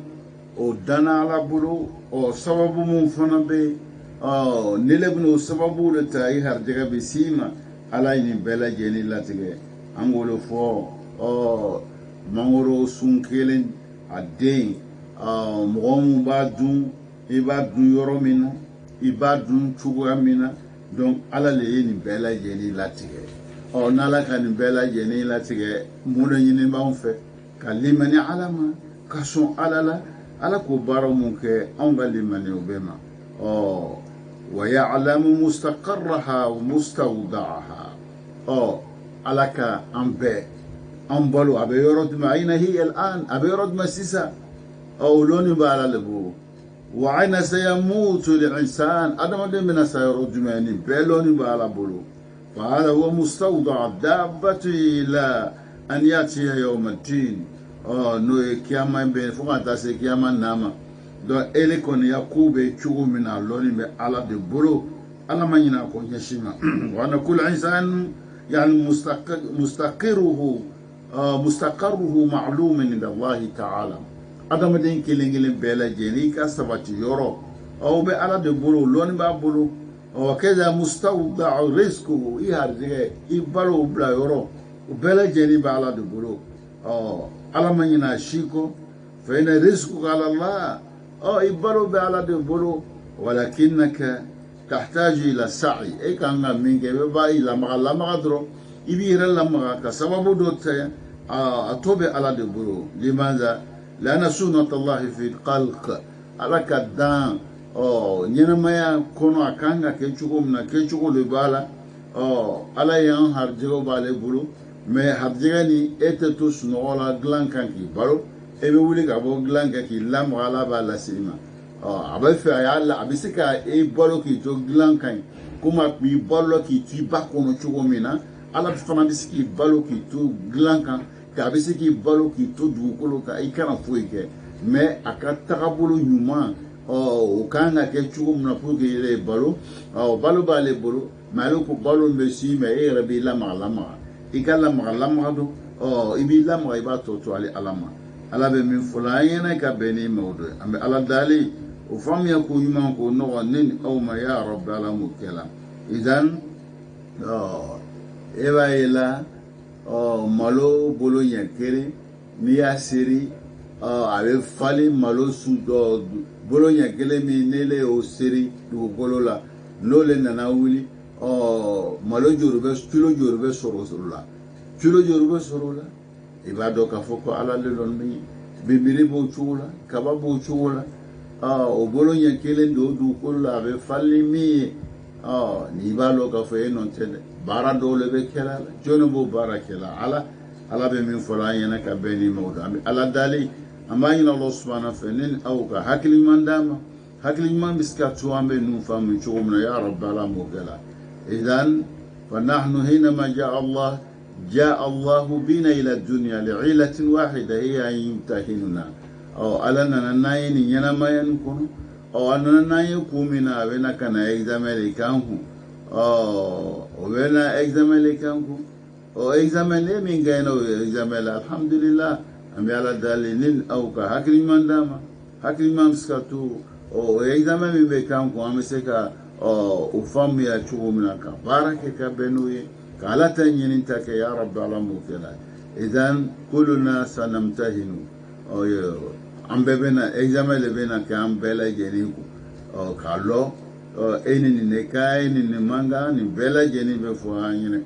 o danna ala bolo sababu mun fana bɛ ne le bɛna o sababu de ta i harijɛgɛ bɛ s'i ma ala ye nin bɛɛ lajɛlen latigɛ an k'o fɔ mangoro sun kelen a den mɔgɔ mun b'a dun i b'a dun yɔrɔ min na i b'a dun cogoya min na donc ala le ye nin bɛɛ lajɛlen latigɛ n'ala ka nin bɛɛ lajɛlen latigɛ mun de ɲini b'anw fɛ ka limani ala ma ka sɔn ala la ala k'o baara mun kɛ anw ka limani o bɛɛ ma wa ya'lamu mustaqarraha wa mustawda'aha ala ka an bɛɛ an balo a bɛ yɔrɔ jumɛn ayna hiya al'an a bɛ yɔrɔ jumɛn sisan lɔnni bɛ ala le bolo wa ayna sayamutu l'insan adamaden bɛna sa yɔrɔ jumɛn nin bɛɛ lɔnni bɛ ala bolo فهذا هو مستودع الدابة إلى أن يأتي يوم الدين نو كياما بين فوق تاسي كياما ناما دو إلي كون يقوب تشوغو من اللون من على دبرو على ما يناكو يشيما وأن كل إنسان يعني مستقره معلوم عند الله تعالى أدم دين كيلين بلا جينيكا سباتي يورو أو بي على دبرو لون بابرو وكذا مستودع رزقه يهرجه يبالو بلا يورو وبلا جيني بالا دبرو على ما يناشيكو فإن رزقك على الله يبالو بالا دبرو ولكنك تحتاج إلى سعي إيه كان منك باي لما غدرو يبير لما كسبب دوت أتوبة على دبرو لماذا؟ لأن سنة الله في الخلق على كدان ɲɛnamaya kɔnɔ a kan ka kɛ cogo min na kɛcogo de b'a la ala y'an harijɛgɛw b'ale bolo mɛ harijɛgɛ ni e tɛ to sunɔgɔ la dilan kan k'i balo e bɛ wuli ka bɔ dilan kɛ k'i lamaga ala b'a lase i ma a bɛ fɛ a bɛ se ka e balo k'i to dilan kan komi a tun b'i balo k'i to i ba kɔnɔ cogo min na ala fana bɛ se k'i balo k'i to dilan kan a bɛ se k'i balo k'i to dugukolo kan i kana foyi kɛ mɛ a ka tagabolo ɲuman o kan ka kɛ cogo min na pour que yɛrɛ ye balo balo b'ale bolo mɛ ale ko balo bɛ s'i ma e yɛrɛ b'i lamaga i ka lamaga don i b'i lamaga i b'a tɔ to ale ala ma ala bɛ min fɔ la an ɲɛna ka bɛn n'i ma o dɔ ye an bɛ ala dali o faamuya ko ɲuman ko nɔgɔ ne ni aw ma ya rabi ala m'o kɛ la idan e b'a ye la malo bolo ɲɛ kelen n'i y'a seri a bɛ falen malo su bolo ɲɛ kelen min n'ele y'o seri dugukolo la n'o le nana wuli malo jurube kilo jurube sorosula kilo jurube sorola ibado ka foko ala le lon mi bibiri bo chula kaba bo chula o bolo nya kelen do du kolla be falli mi ni balo ka fo non tede bara do le be kala jono bo bara kala ala be min fola yana ka beni mawda ala dali amani Allah subhanahu wa ta'ala au ka hakli mandama hakli man biska tuambe nu famu chumna ya rabbala mugala idan فنحن حينما جاء الله بنا إلى الدنيا لعيلة واحدة هي أن يمتحننا أو ألنا نناين ينما ينكون أو أننا نايكومنا بنا كان إكزامل كانكو أو بنا إكزامل كانكو أو إكزامل من غير إكزامل الحمد لله أم يلا دالين أو كهكري من داما هكري ما مسكتو أو إكزامل من بكانكو أمسكا ufamu ya chumna ka barake ka benuye kala tanyinta ke ya rabbi alamu kala idan kuluna sanamtahinu ambebena examen lebena ka ambela jeniku kalo enini ne kai ni manga ni bela jeni be fo anyine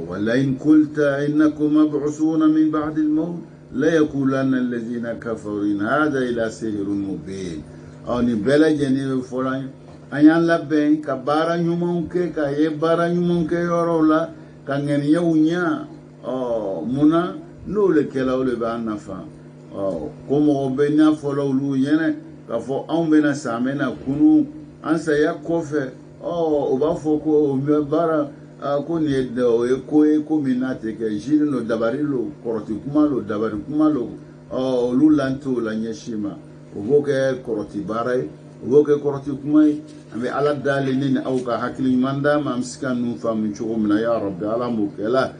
wala in qulta innakum mab'usuna min ba'd al-maut la yaqulanna alladhina kafaru in hadha ila sihrun mubin ni bela jeni be fo anyine anyan labben ka bara nyumon ke ka ye bara nyumon ke yorola ka ngen yawnya muna no le kela ole ba nafa ko mo be nya folo lu yene ka fo on be na samena kunu ansa ya kofe o ba fo ko me bara ko ni do e ko minate ke jiri no dabarilo koroti kumalo dabari kumalo lu lanto la nyeshima uboke koroti barai uboke koroti kumai ambe ala dalinin au ka hakli manda mamsika nufa min chugumna ya rabbi ala mukela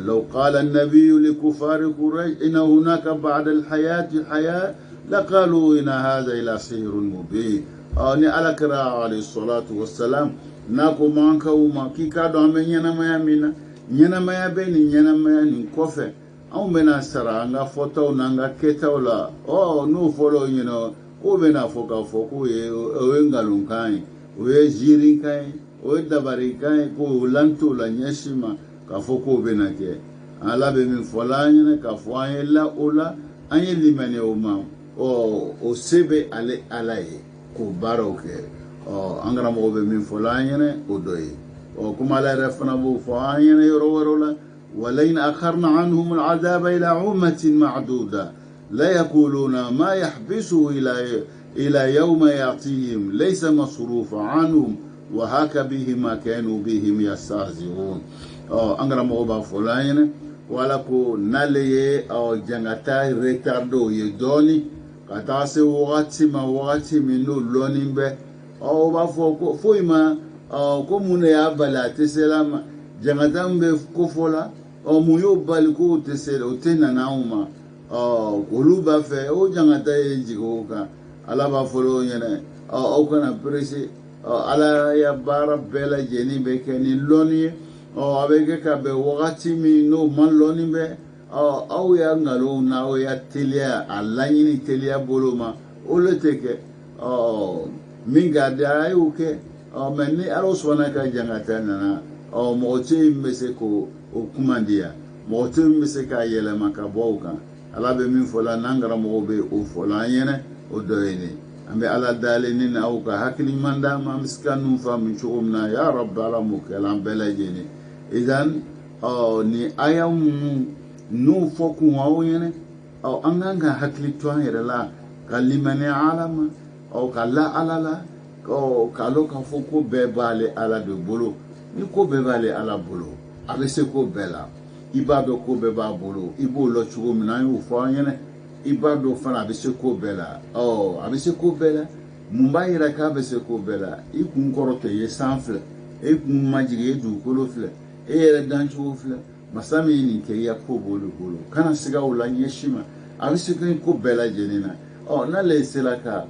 لو قال النبي لكفار قريش إن هناك بعد الحياة حياة لقالوا إن هذا إلى سحر مبين ni ala kira alayhi salatu wassalam nako manka uma kikado ame nyana maya beni nyana maya ni kofe au mena sara anga foto nanga keta ola no follow o bena foka foko ye ngalun kai o jiri kai o dabari kai ko lanto la nyeshima ka foko bena ke ala be min folanya ka foanye la ola anye limane o ma o sebe ale alaye ko baroke angara mo be min folanya o doyi kuma la rafna bu foanye yoro ولئن أخرنا عنهم العذاب إلى عمة معدودة لا يقولون ما يحبسه إلى يوم يأتيهم ليس مصروف عنهم وهاك به ما كانوا بهم يستهزئون أنغرام أوبا فلاين ولكو نالي أو جنغتاي ريكاردو يدوني كتاسي وغاتي منو لونين به أوبا فويما كومون يابلا تسلام جنغتان بكفولا muyo baliko tesere otena nauma koluba fe o jangata ejigoka ala ba folo nyene o kana presi ala ya bara bela jeni be keni loni abeke ka be wakati mi no man loni be au ya ngalo na o ya telia ala nyini telia boloma o leteke minga da yuke menni alo swana ka jangata na moche meseko o kumandia moto mbese ka yele maka boka ala be min fola nangara mo be o fola yene o doyini ambe ala dalini na o ka hakli manda ma miskanu fa min chumna ya rabb ala mukala belajeni idan ni ayam nu foku wa yene o anganga hakli to yere la kalimani alama o kala alala ko kalo ka foku be bale ala de bolo ni ko be bale ala bolo abese ko bela ibado ko be ba bolo ibo lo chugo mina yu fo yene ibado fana abese ko bela abese ko bela mumbai ra ka abese ko bela ikun korote ye sanfle ikun majiri du kolo fle yere danchu fle masami ni ke ya ko bolo kana siga ula nyeshima abese ko bela jenina na le selaka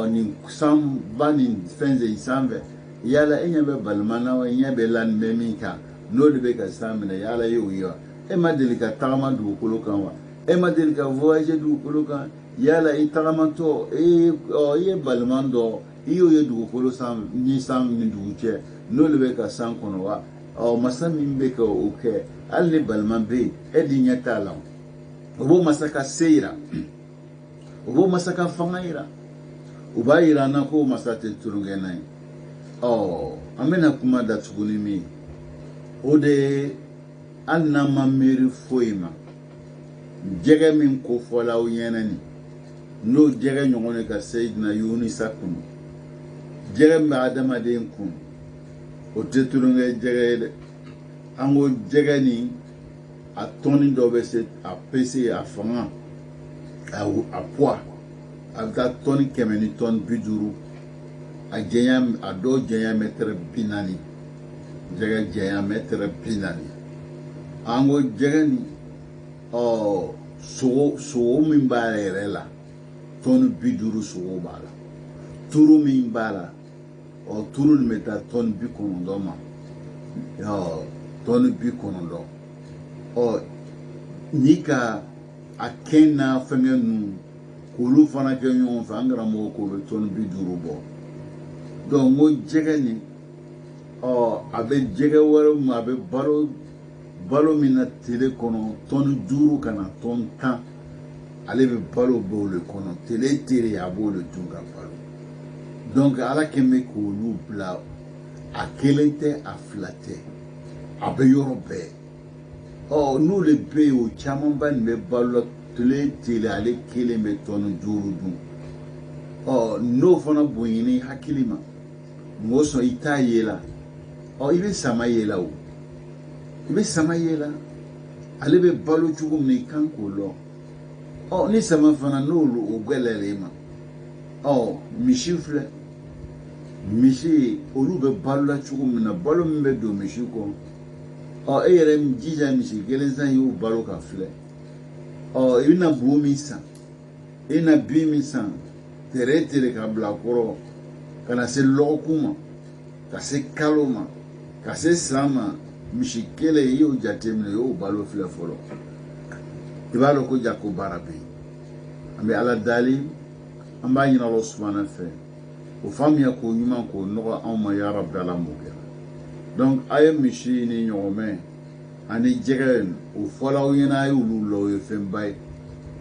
ni sam bani fenze isambe yala enyabe balmana wa enyabe lan memika no de be ka samina yala yo e ma delika tama du kulukan wa e ma delika voyage du kulukan yala i tama to ye balmando iyo ye du kulusan ni sam ni du che n'olu bɛ ka san kɔnɔ wa masa min bɛ ka o kɛ hali ni balima bɛ yen e di ɲɛ t'a la o b'o masa ka se yira o b'o masa ka fanga yira o b'a yira an na ko masa tɛ tulonkɛna ye an bɛna kuma da tuguni min o de ye hali n'an ma miiri foyi ma jɛgɛ min kofɔla aw ɲɛna nin n'o jɛgɛ ɲɔgɔn de ka Seyidina Yunisa kun jɛgɛ min bɛ adamaden kun o tɛ tulonkɛ jɛgɛ ye dɛ an ko jɛgɛ nin a tɔni dɔ bɛ se a pese a fanga a poids a bɛ taa tɔni 100 ni tɔni 50 a jɛnya a dɔw jɛnya mètre 40 jɛgɛ jɛnya mètre 40 an ko jɛgɛ nin sogo min b'a yɛrɛ la tɔni 50 sogo b'a la turu min b'a la turu nin bɛ taa tɔni 90 ma tɔni 90 ni ka a kɛn n'a fɛngɛ ninnu k'olu fana kɛ ɲɔgɔn fɛ an karamɔgɔ k'o bɛ tɔni 50 bɔ donc n ko jɛgɛ nin a bɛ jɛgɛ wɛrɛ ma a bɛ balo min na tile kɔnɔ tɔni 5 ka na tɔni 10 ale bɛ balo b'o le kɔnɔ tele a b'o le dun ka balo donc ala kɛn bɛ k'olu bila a kelen tɛ a fila tɛ a bɛ yɔrɔ bɛɛ n'o le bɛ yen o camanba nin bɛ balo la tele ale kelen bɛ tɔni 5 dun n'o fana bonyeni hakili ma mɔgɔ sɔn i t'a ye la i bɛ sama ye la o i bɛ sama ye la ale bɛ balo cogo min i kan k'o lɔn ni sama fana n'olu o gɛlɛyara i ma misi filɛ misi olu bɛ balo la cogo min na balo min bɛ don misi kɔnɔ e yɛrɛ jija misi kelen san y'o balo ka filɛ i bɛna bo min san i bɛna bin min san tere ka bila kɔrɔ ka na se lɔgɔkun ma ka se kalo ma ka se san ma misi kelen i y'o jateminɛ i y'o balo filɛ fɔlɔ i b'a dɔn ko jako baara bɛ yen an bɛ ala dali an b'a ɲini Ala subahana fɛ o faamuya k'o ɲuman k'o nɔgɔ anw ma ya Rabbi ala m'o kɛ donc a ye misi ni ɲɔgɔmɛ ani jɛgɛ o fɔla aw ɲɛna a ye olu la o ye fɛnba ye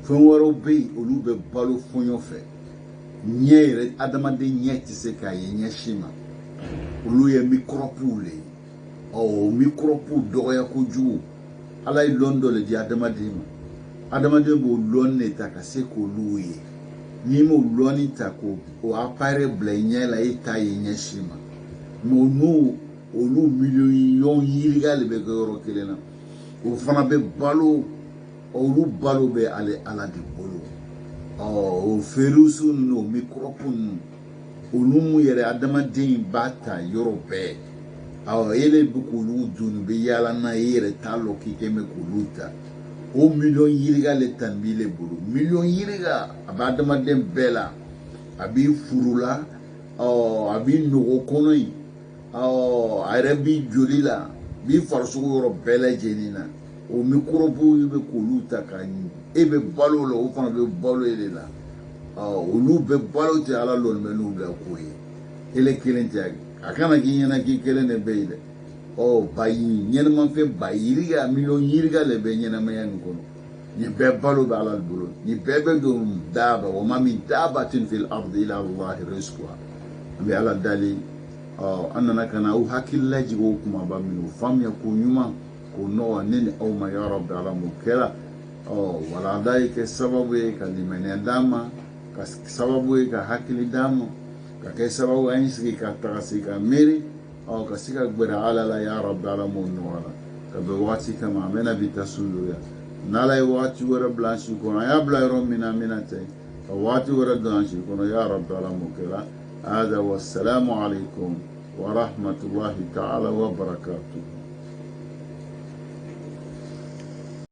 fɛn wɛrɛw bɛ yen olu bɛ balo fɔɲɔ fɛ ɲɛ yɛrɛ adamaden ɲɛ tɛ se k'a ye ɲɛ si ma olu ye microbew le ye o microbew dɔgɔya kojugu ala ye lɔn dɔ le di adamaden ma adamaden b'o lɔn de ta ka se k'olu ye n'i m'o lɔnni ta k'o appareil bila i ɲɛ la e t'a ye ɲɛ si ma mais olu miliyɔn yiriga le bɛ kɛ yɔrɔ kelen na o fana bɛ balo olu balo bɛ ale ala de bolo o ferusu ninnu o microbe ninnu olu mun yɛrɛ adamaden b'a ta yɔrɔ bɛɛ e le bɛ k'olu dun bɛ yaala n'a ye e yɛrɛ t'a lɔn k'i kɛ bɛ k'olu ta o miliyɔn yiriga le tan b'i le bolo miliyɔn yiriga a bɛ adamaden bɛɛ la a b'i furu la a b'i nɔgɔ kɔnɔ yen a yɛrɛ b'i joli la b'i farisogo yɔrɔ bɛɛ lajɛlen na o microbew bɛ k'olu ta ka e bɛ balo la o fana bɛ balo e de la olu bɛ balo tɛ ala lɔn bɛ n'u la k'o ye ele kelen tɛ a kana k'i ɲɛna k'i kelen de bɛ yen dɛ bayi ɲɛnamafɛn ba yiriga miliyɔn yiriga le bɛ ɲɛnamaya nin kɔnɔ nin bɛɛ balo bɛ ala bolo nin bɛɛ bɛ don daaba wa ma min daabatin fil ardi illa Allahi rizquha an bɛ ala dali an nana ka na aw hakili lajigin o kumaba minnu faamuya ko ɲuman k'o nɔgɔ ne ni aw ma ya Rabbi ala m'o kɛra walanda ye kɛ sababu ye ka limaniya d'an ma ka sababu ye ka hakili d'an ma ka kɛ sababu an sigi ka taga se ka miiri ka se ka gbɛrɛ ala la ya Rabbi ala m'o nɔgɔya ka bɛn wagati kama an bɛna bi ta sundoya n'ala ye wagati wɛrɛ bila an si kɔnɔ an y'a bila yɔrɔ min na an bɛna tɛ ka wagati wɛrɛ don an si kɔnɔ ya Rabbi ala m'o kɛra hada wassalamu alaikum wa rahmatullahi ta'ala wa barakatuh.